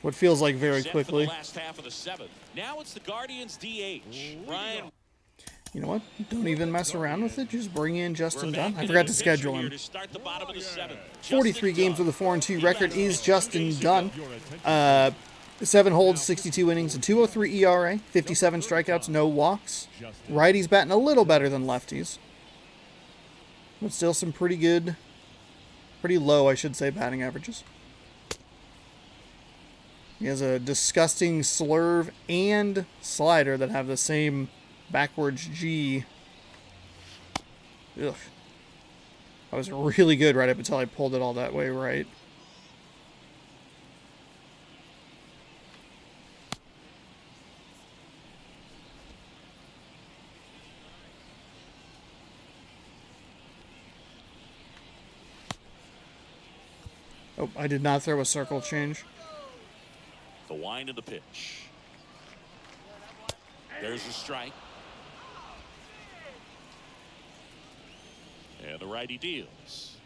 What feels like very Set quickly. For the last half of the 7th. Now it's the Guardians DH. Ryan. You know what? Don't even mess around with it. Just bring in Justin We're Dunn. back I in forgot the to picture schedule here him. to start the bottom of the 7th. 43 Justin games with a Dunn. 4-2 record is Justin Dunn. 7 holds, 62 innings, a 2.03 ERA, 57 strikeouts, no walks. Righties batting a little better than lefties, but still some pretty good, pretty low, I should say, batting averages. He has a disgusting slurve and slider that have the same backwards G. Ugh. I was really good right up until I pulled it all that way right. Oh, I did not throw a circle change. The wind of the pitch. There's a strike. And the righty deals.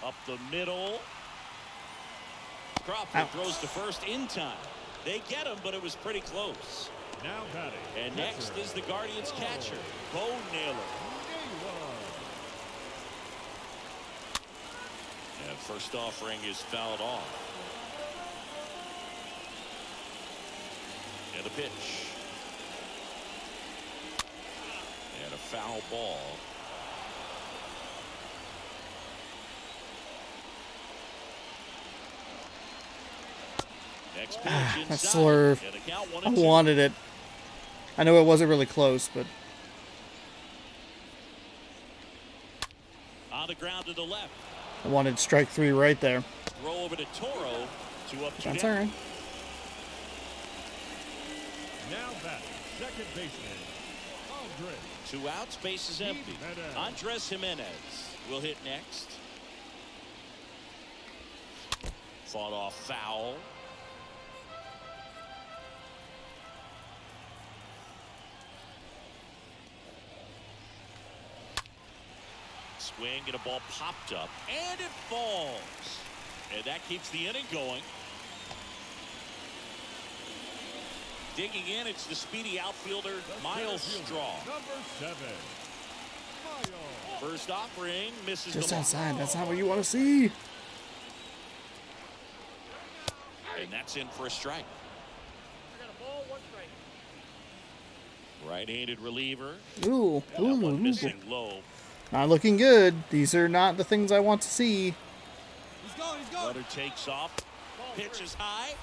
Up the middle. Crawford Ouch. throws to first in time. They get him, but it was pretty close. Now batting. And next is the Guardians catcher, Bo Naylor. And first offering is fouled off. And a pitch. And a foul ball. Next pitch That inside. slurve. And the count I 1-2. wanted it. I know it wasn't really close, but On the ground to the left. I wanted strike 3 right there. Throw over to Toro. 2 up, 2 That's down. all right. Now batting. Second baseman, Andres. 2 outs, base is empty. Jimenez. Andres Jimenez will hit next. Fought off foul. Swing and a ball popped up and it falls. And that keeps the inning going. Digging in, it's the speedy outfielder, Miles Straw. Number 7. Miles. First offering misses Just the mark. outside. That's not what you want to see. And that's in for a strike. Right-handed reliever. Ooh, That one ooh, missing low. not looking good. These are not the things I want to see. Runner takes off. Pitch is high.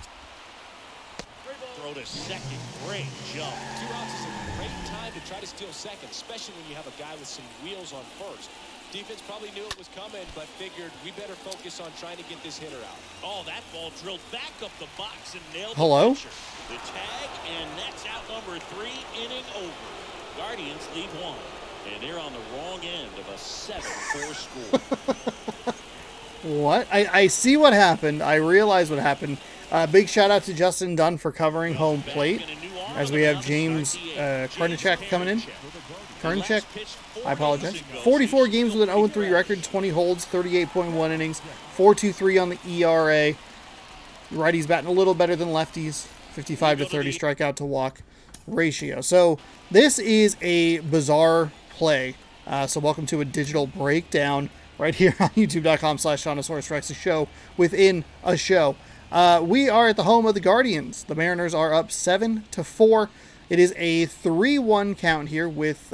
Throw to second. Great jump. 2 outs is a great time to try to steal second, especially when you have a guy with some wheels on first. Defense probably knew it was coming, but figured we better focus on trying to get this hitter out. Oh, that ball drilled back up the box and nailed Hello? the pitcher. The tag, and that's out number 3, inning over. Guardians lead 1, and they're on the wrong end of a 7-4 score. What? I see what happened. I realize what happened. Big shout out to Justin Dunn for covering home plate as we have James Karnichak coming in. Karnichak? I apologize. 44 games with an 0-3 record, 20 holds, 38.1 innings, 4.23 on the ERA. Righties batting a little better than lefties. 55 to 30 strikeout to walk ratio. So this is a bizarre play. So welcome to a digital breakdown right here on youtube.com/ShaunasaurusRex, a show within a show. We are at the home of the Guardians. The Mariners are up 7-4. It is a 3-1 count here with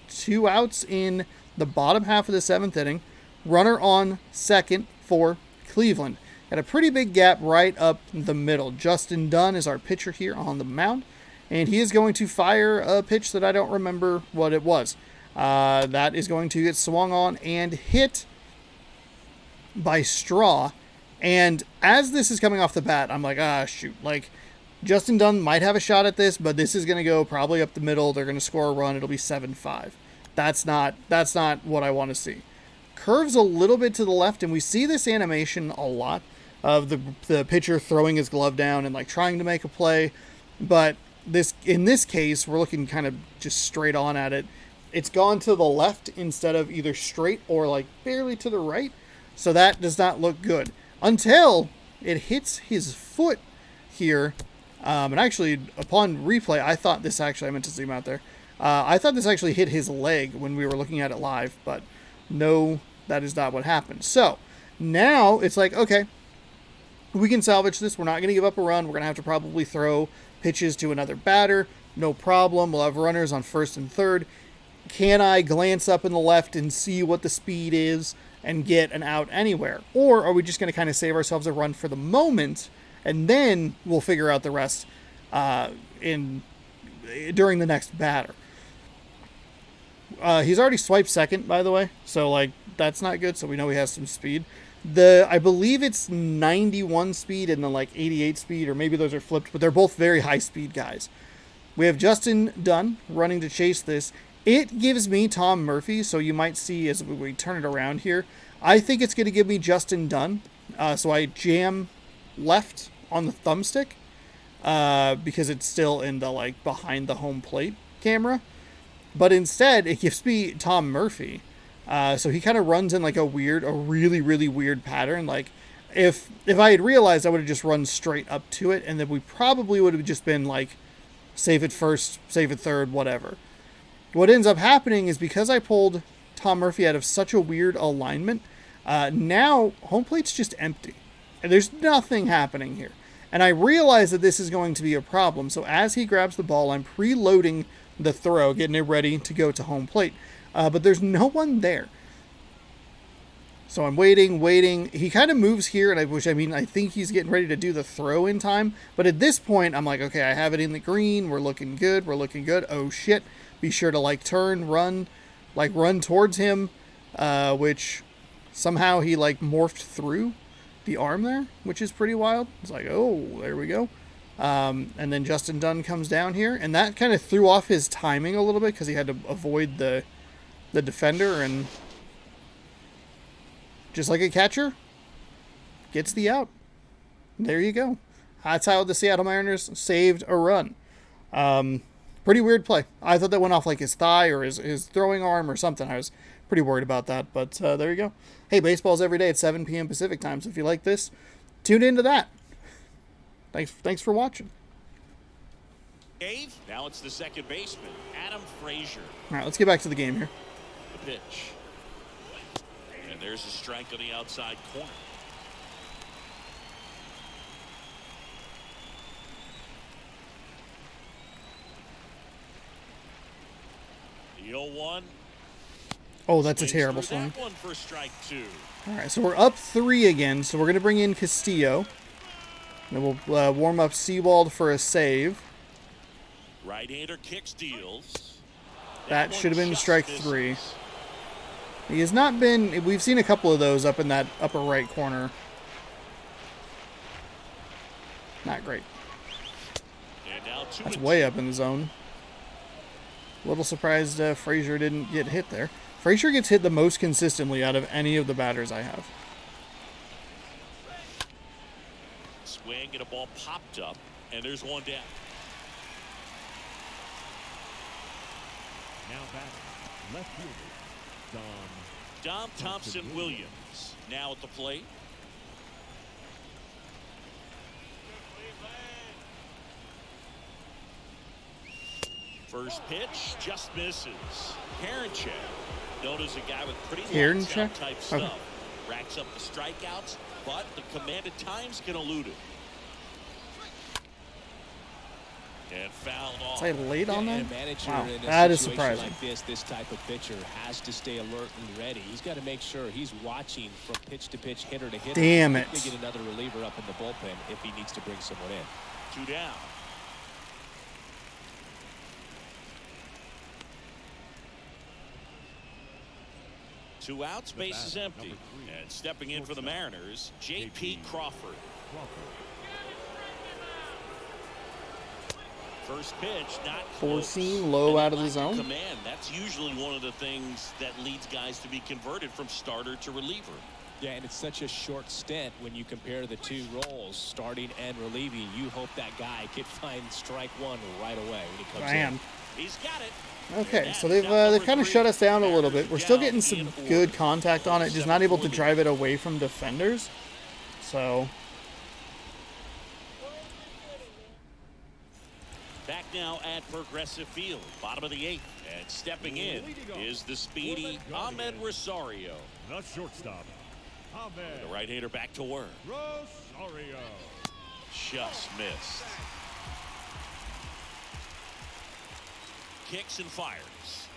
2 outs in the bottom half of the 7th inning. Runner on second for Cleveland. Got a pretty big gap right up the middle. Justin Dunn is our pitcher here on the mound, and he is going to fire a pitch that I don't remember what it was. That is going to get swung on and hit by Straw. And as this is coming off the bat, I'm like, shoot. Like, Justin Dunn might have a shot at this, but this is going to go probably up the middle. They're going to score a run. It'll be 7-5. That's not what I want to see. Curves a little bit to the left, and we see this animation a lot of the pitcher throwing his glove down and like trying to make a play. But in this case, we're looking kind of just straight on at it. It's gone to the left instead of either straight or like barely to the right. So that does not look good until it hits his foot here. And actually, upon replay, I thought this actually, I meant to zoom out there. I thought this actually hit his leg when we were looking at it live, but no, that is not what happened. So now it's like, okay, we can salvage this. We're not going to give up a run. We're going to have to probably throw pitches to another batter. No problem. We'll have runners on first and third. Can I glance up in the left and see what the speed is and get an out anywhere? Or are we just going to kind of save ourselves a run for the moment, and then we'll figure out the rest during the next batter? He's already swiped second, by the way, so like that's not good. So we know he has some speed. I believe it's 91 speed and then like 88 speed, or maybe those are flipped, but they're both very high speed guys. We have Justin Dunn running to chase this. It gives me Tom Murphy, so you might see as we turn it around here. I think it's going to give me Justin Dunn, so I jam left on the thumbstick because it's still in the like behind the home plate camera. But instead, it gives me Tom Murphy. So he kind of runs in like a really, really weird pattern. Like if I had realized, I would have just run straight up to it, and then we probably would have just been like, save it first, save it third, whatever. What ends up happening is because I pulled Tom Murphy out of such a weird alignment, now home plate's just empty. And there's nothing happening here. And I realize that this is going to be a problem. So as he grabs the ball, I'm preloading the throw, getting it ready to go to home plate. But there's no one there. So I'm waiting. He kind of moves here, and I think he's getting ready to do the throw in time. But at this point, I'm like, okay, I have it in the green. We're looking good. Oh, shit. Be sure to, like, run towards him, which somehow he, like, morphed through the arm there, which is pretty wild. It's like, oh, there we go. And then Justin Dunn comes down here, and that kind of threw off his timing a little bit because he had to avoid the defender, and just like a catcher, gets the out. There you go. That's how the Seattle Mariners saved a run. Pretty weird play. I thought that went off like his thigh or his throwing arm or something. I was pretty worried about that, but there you go. Hey, baseball's every day at 7 p.m. Pacific time, so if you like this, tune into that. Thanks for watching. Dave, now it's the second baseman, Adam Frazier. All right, let's get back to the game here. The pitch. And there's a strike on the outside corner. The 0-1. Oh, that's a terrible swing. That one for strike 2. All right, so we're up 3 again, so we're going to bring in Castillo. And we'll warm up Seawald for a save. Right-hander kicks, deals. That should have been strike 3. He has not been... We've seen a couple of those up in that upper right corner. Not great. And now That's way up in the zone. A little surprised Frazier didn't get hit there. Frazier gets hit the most consistently out of any of the batters I have. Swing and a ball popped up, and there's one down. Now back, left fielder, Dom Thompson Williams now at the plate. First pitch just misses. Karinchak, known as a guy with pretty lights out type stuff. Okay. Racks up the strikeouts, but the commanded times can elude him. And fouled off. Was I late on that? Wow, in a that is situation surprising. Like this type of pitcher has to stay alert and ready. He's got to make sure he's watching from pitch to pitch, hitter to hitter. Damn it. To get another reliever up in the bullpen if he needs to bring someone in. 2 down. Two outs, base is empty. And stepping in for the Mariners, J.P. Crawford. First pitch, not close. 4-seam, low out of the lack zone. Command, that's usually one of the things that leads guys to be converted from starter to reliever. Yeah, and it's such a short stint when you compare the two roles, starting and relieving. You hope that guy can find strike one right away when he comes in. He's got it. Okay, so they've kind of shut us down a little bit. We're still getting some good contact on it, just not able to drive it away from defenders. So back now at Progressive Field, bottom of the 8th, and stepping in is the speedy Ahmed Rosario. the shortstop, Ahmed The right-hander back to work. Rosario. Just missed. Kicks and fires.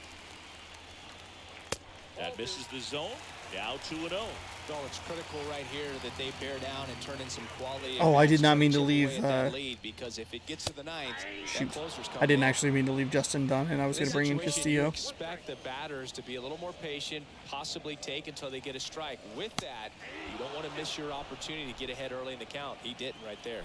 That misses the zone. Now 2-0. Well, it's critical right here that they bear down and turn in some quality. Oh, I did not mean to chip away leave, at that lead, because if it gets to the ninth, shoot. that closer's I didn't coming. actually mean to leave Justin Dunn, and I was going to bring in Situation, you Castillo. expect the batters to be a little more patient, possibly take until they get a strike. With that, you don't want to miss your opportunity to get ahead early in the count. He didn't right there.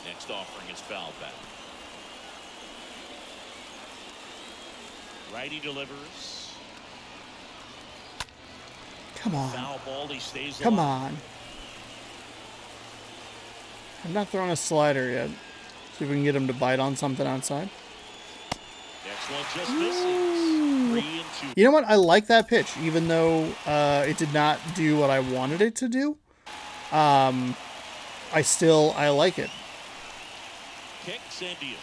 Next offering is foul back. Righty delivers. Come on. Foul ball. He stays Come alive. on. I'm not throwing a slider yet. See if we can get him to bite on something outside. Next one just misses. 3-2. You know what? I like that pitch, even though it did not do what I wanted it to do. I like it. Kicks and deals.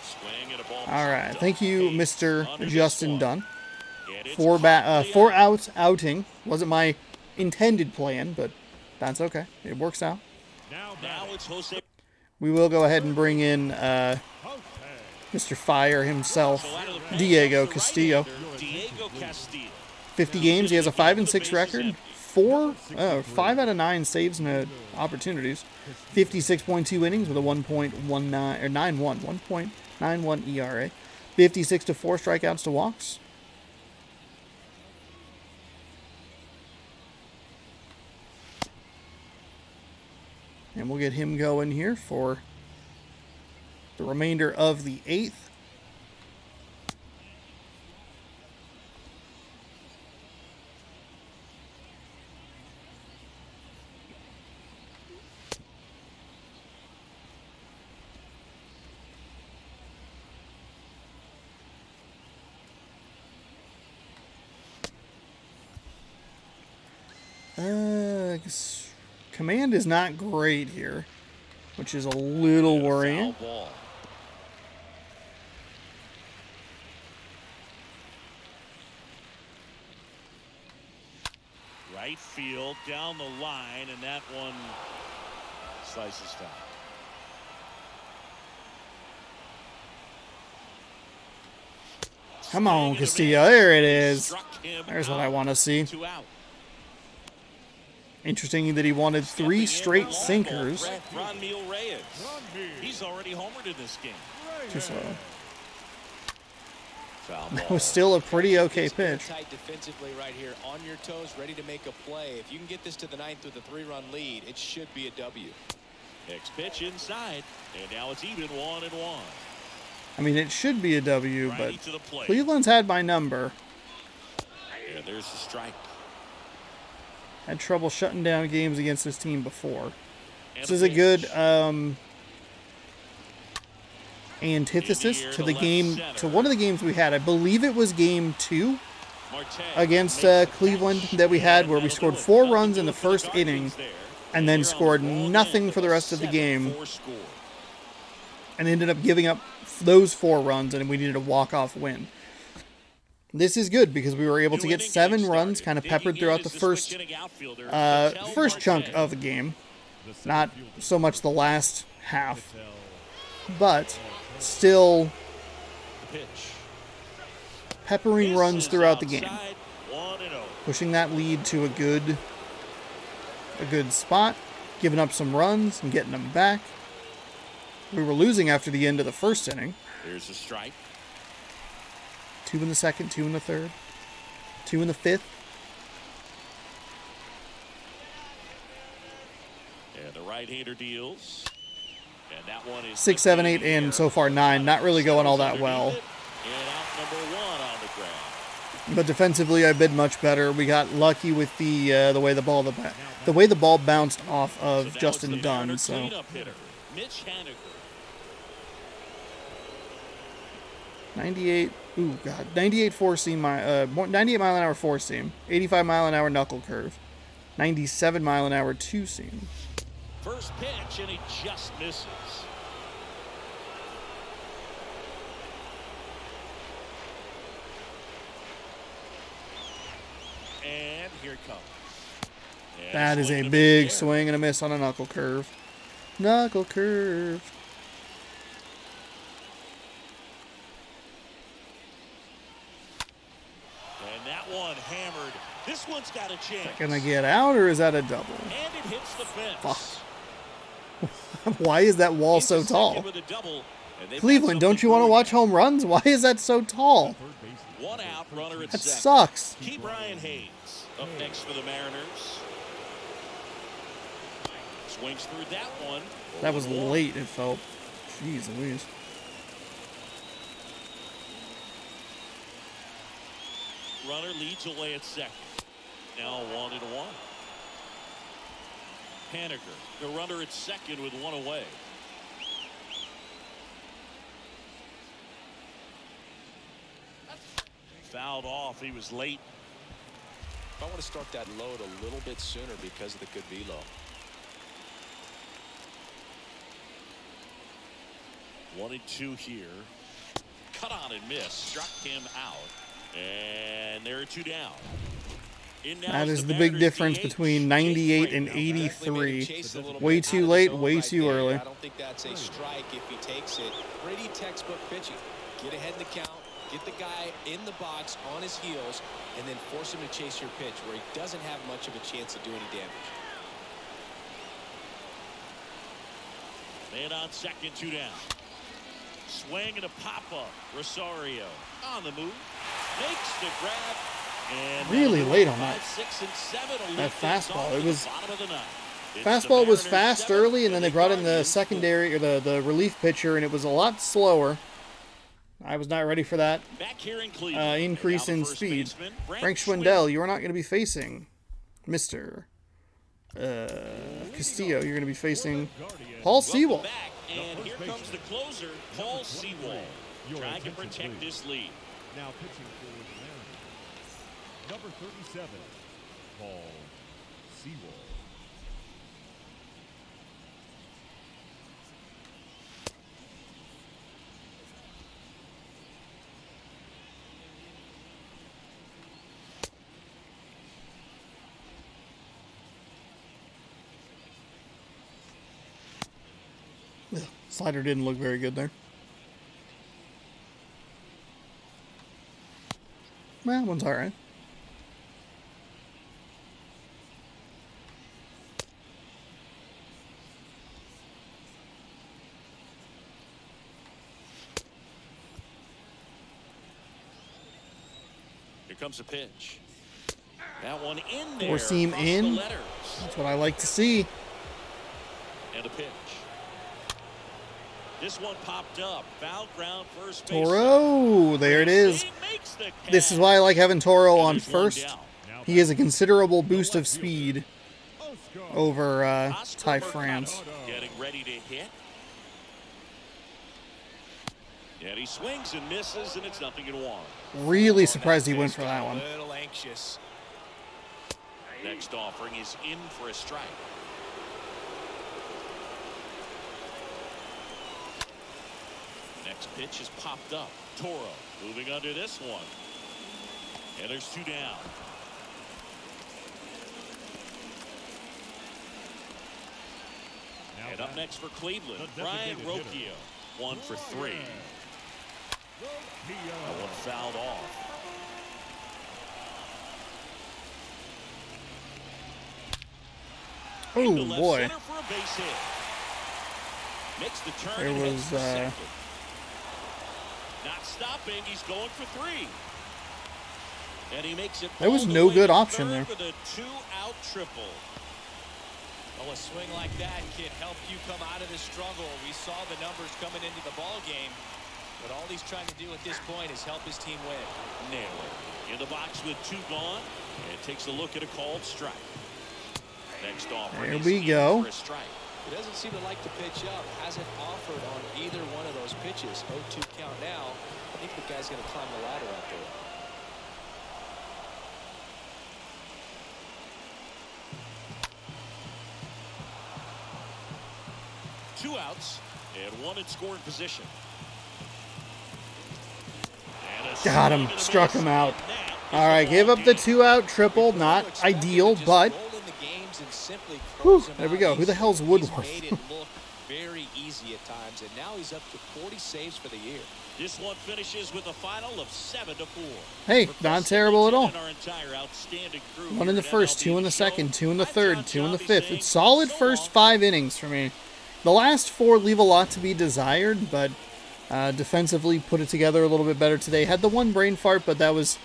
Swing and a ball. All right. Thank you, Mr. Under this Justin one. Dunn. And it's 4 hotly outs outing. Wasn't my intended plan, but that's okay. It works out. Now Now it's Jose. We will go ahead and bring in Mr. Fire himself, So out of the pen Diego comes the Castillo. right-hander, Diego Castillo. 50 games. He has a 5-6 record. 5 out of 9 saves and opportunities. 56.2 innings with a 1.19 or 9.1 1.91 ERA. 56 to 4 strikeouts to walks. And we'll get him going here for the remainder of the 8th. Command is not great here, which is a little worrying. Foul ball. Right field down the line, and that one slices foul. Come on, Castillo. There it is. There's what I want to see. Interesting that he wanted 3 straight sinkers. He's already homered in this game. Too slow. That was still a pretty okay pitch. Tight defensively right here, on your toes, ready to make a play. If you can get this to the 9th with a 3-run lead, it should be a W. Next pitch inside, and now it's even 1-1. I mean, it should be a W, but Righty to the plate. Cleveland's had my number. And there's the strike. Had trouble shutting down games against this team before. And This is a good antithesis to the game, to one of the games we had. I believe it was game 2 against Cleveland that we had, where we scored 4 runs in the first inning and then scored nothing for the rest of the game and ended up giving up those 4 runs, and we needed a walk-off win. This is good because we were able to get 7 runs kind of peppered throughout the first chunk of the game. Not so much the last half, but still peppering runs throughout the game, pushing that lead to a good spot, giving up some runs and getting them back. We were losing after the end of the first inning. Here's the strike. 2 in the second, 2 in the third, 2 in the fifth. And the right-hander deals. And that one is 6, 7, 8, and so far 9. Not really going all that well. And out number 1 on the ground. But defensively, I've been much better. We got lucky with the way the ball bounced off of Justin Dunn. So Mitch Haniger. 98. Ooh, God. 98 4-seam, 98 mile an hour 4-seam, 85 mile an hour knuckle curve, 97 mile an hour 2-seam. First pitch, and he just misses. And here it comes. And That is a swing and big miss there. swing and a miss on a knuckle curve. Knuckle curve. And that one hammered. This one's got a chance. Gonna get out, or is that a double? And it hits the fence. Fuck. Why is that wall so Into tall? second with a double, and they've got Cleveland, don't something you want to brewing. watch home runs? Why is that so tall? One out, runner at That second. sucks. Key Brian Hayes up next for the Mariners. Swings through that one. That was late, it felt. Jeez Louise. Runner leads away at second. Now 1-1. Haniger, the runner at second with 1 away. Fouled off. He was late. I want to start that load a little bit sooner because of the good velo. 1-2 here. Cut on and miss. Struck him out. And there are 2 down. That is the big difference between 98 and 83. Way too late, way too early. I don't think that's a strike if he takes it. Pretty textbook pitching. Get ahead in the count, get the guy in the box on his heels, and then force him to chase your pitch where he doesn't have much of a chance to do any damage. Man on second, 2 down. Swing and a pop-up. Rosario on the move. Makes the grab. And Really late on that. 5, 6, and 7 will That lead things fastball, off it to was- the bottom of the ninth. It's Fastball the was Mariners fast 7, early, and then they brought in the Guardians secondary, or the relief pitcher, and it was a lot slower. I was not ready for that 4. Back here in Cleveland. increase Now the in first speed. baseman, Frank Schwindel, you are not going to be facing Mr. Castillo. You're going to be facing Paul Welcome Sewell. back, and here comes the closer, Paul Sewell, trying to protect this lead. Now pitching for the Mariners, number 37, Paul Sewell. Slider didn't look very good there. That one's all right. Here comes a pitch. That one in there. Four seam across in. the letters. That's what I like to see. And a pitch. This one popped up. Foul ground first base. Toro, there it is. This is why I like having Toro on first. He has a considerable boost of speed over Ty France. Getting ready to hit. And he swings and misses, and it's 0-1. Really surprised he went for that one. A little anxious. Next offering is in for a strike. Next pitch is popped up. Toro moving under this one. And there's 2 down. And up next for Cleveland, Brian Rocchio. 1 for 3. That one fouled off. Oh boy. For a base hit. Makes the turn. There and was, hits for second. Not stopping. He's going for 3. And he makes it. There was all the no way good to option third there. For the 2-out triple. Well, a swing like that can help you come out of the struggle. We saw the numbers coming into the ball game, but all he's trying to do at this point is help his team win. Naylor in the box with 2 gone, and takes a look at a called strike. Next offering There is we in go. for a strike. He doesn't seem to like to pitch up. Hasn't offered on either one of those pitches. 0-2 count now. I think the guy's going to climb the ladder out there. Two outs and 1 in scoring position. And a Got swing him. and a Struck miss, him out. and that is All right, the gave ball up the game. 2-out triple. Not ideal, but whew, there we go. Who the hell's Woodworth? He's made it look very easy at times, and now he's up to 40 saves for the year. This one finishes with a final of 7-4. Hey, For not Chris terrible at all. Singleton and our entire outstanding crew 1 in here the at first, MLB 2 in the The Show, second, 2 in the I'm third, John 2 in the Shelby fifth. saying It's solid so first long. 5 innings for me. The last 4 leave a lot to be desired, but defensively put it together a little bit better today. Had the one brain fart, but that was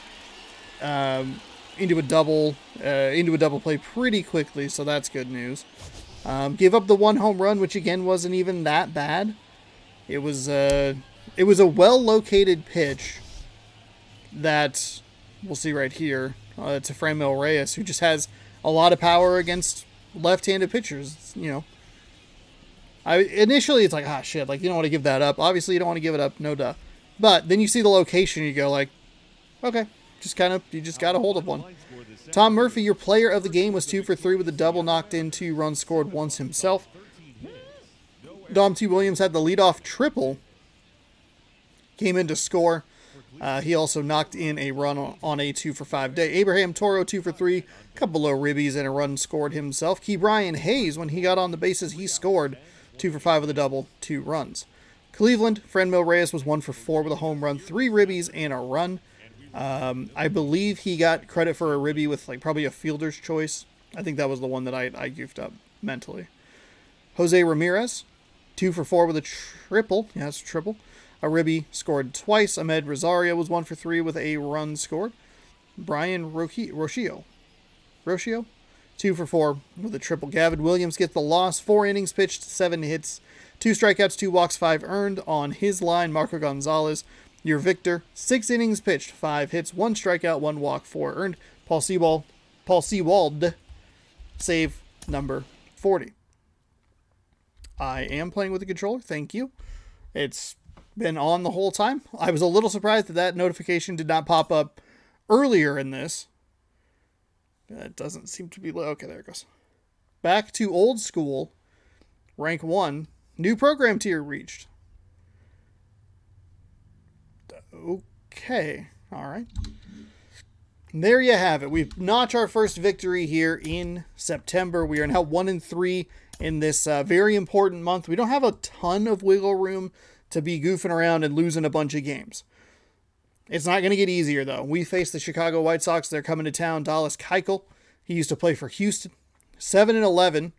into a double play pretty quickly, so that's good news. Gave up the 1 home run, which again wasn't even that bad. It was a well-located pitch that we'll see right here to Franmil Reyes, who just has a lot of power against left-handed pitchers. You know, initially it's like, shit, like you don't want to give that up. Obviously, you don't want to give it up, no duh. But then you see the location, and you go like, okay, you just got a hold of one. Tom Murphy, your player of the game, was 2 for 3 with a double, knocked in 2 runs scored once himself. Dom T. Williams had the leadoff triple. Came in to score. He also knocked in a run on a 2 for 5 day. Abraham Toro, 2 for 3. Couple low ribbies and a run scored himself. Key Brian Hayes, when he got on the bases, he scored 2 for 5 with a double, 2 runs. Cleveland, Franmil Reyes was 1 for 4 with a home run, 3 ribbies and a run. I believe he got credit for a ribby with like probably a fielder's choice. I think that was the one that I goofed up mentally. Jose Ramirez, 2 for 4 with a triple. Yeah, it's a triple. A ribby scored twice. Ahmed Rosario was 1 for 3 with a run scored. Brian Rocchio, 2 for 4 with a triple. Gavin Williams gets the loss. 4 innings pitched, 7 hits, 2 strikeouts, 2 walks, 5 earned on his line. Marco Gonzalez, your victor. 6 innings pitched, 5 hits, 1 strikeout, 1 walk, 4 earned. Paul Sewald, save number 40. I am playing with the controller. Thank you. It's been on the whole time. I was a little surprised that notification did not pop up earlier in this. That doesn't seem to be... Okay, there it goes. Back to old school. Rank 1. New program tier reached. Okay. All right. There you have it. We've notched our first victory here in September. We are now 1-3 in this very important month. We don't have a ton of wiggle room to be goofing around and losing a bunch of games. It's not going to get easier, though. We face the Chicago White Sox. They're coming to town. Dallas Keuchel, he used to play for Houston. 7-11.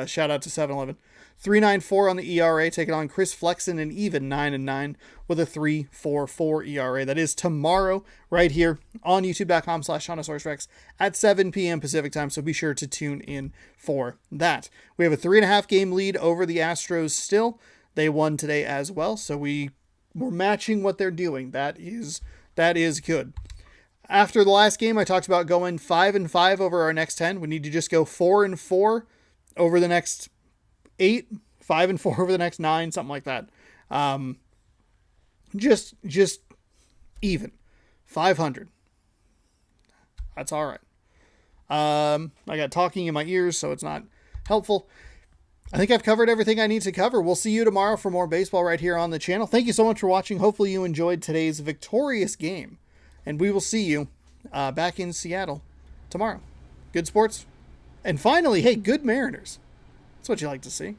Shout out to 7-11. 3.94 on the ERA, taking on Chris Flexen, an even 9-9 with a 3.44 ERA. That is tomorrow, right here on youtube.com/ShaunasaurusRex at 7 p.m. Pacific time, so be sure to tune in for that. We have a 3.5 game lead over the Astros still. They won today as well, so we're matching what they're doing. That is good. After the last game, I talked about going 5-5 over our next 10. We need to just go 4-4 over the next 8, 5-4 over the next 9, something like that. Just even 500. That's all right. I got talking in my ears, so it's not helpful. I think I've covered everything I need to cover. We'll see you tomorrow for more baseball right here on the channel. Thank you so much for watching. Hopefully you enjoyed today's victorious game, and we will see you back in Seattle tomorrow. Good sports. And finally, hey, good Mariners. That's what you like to see.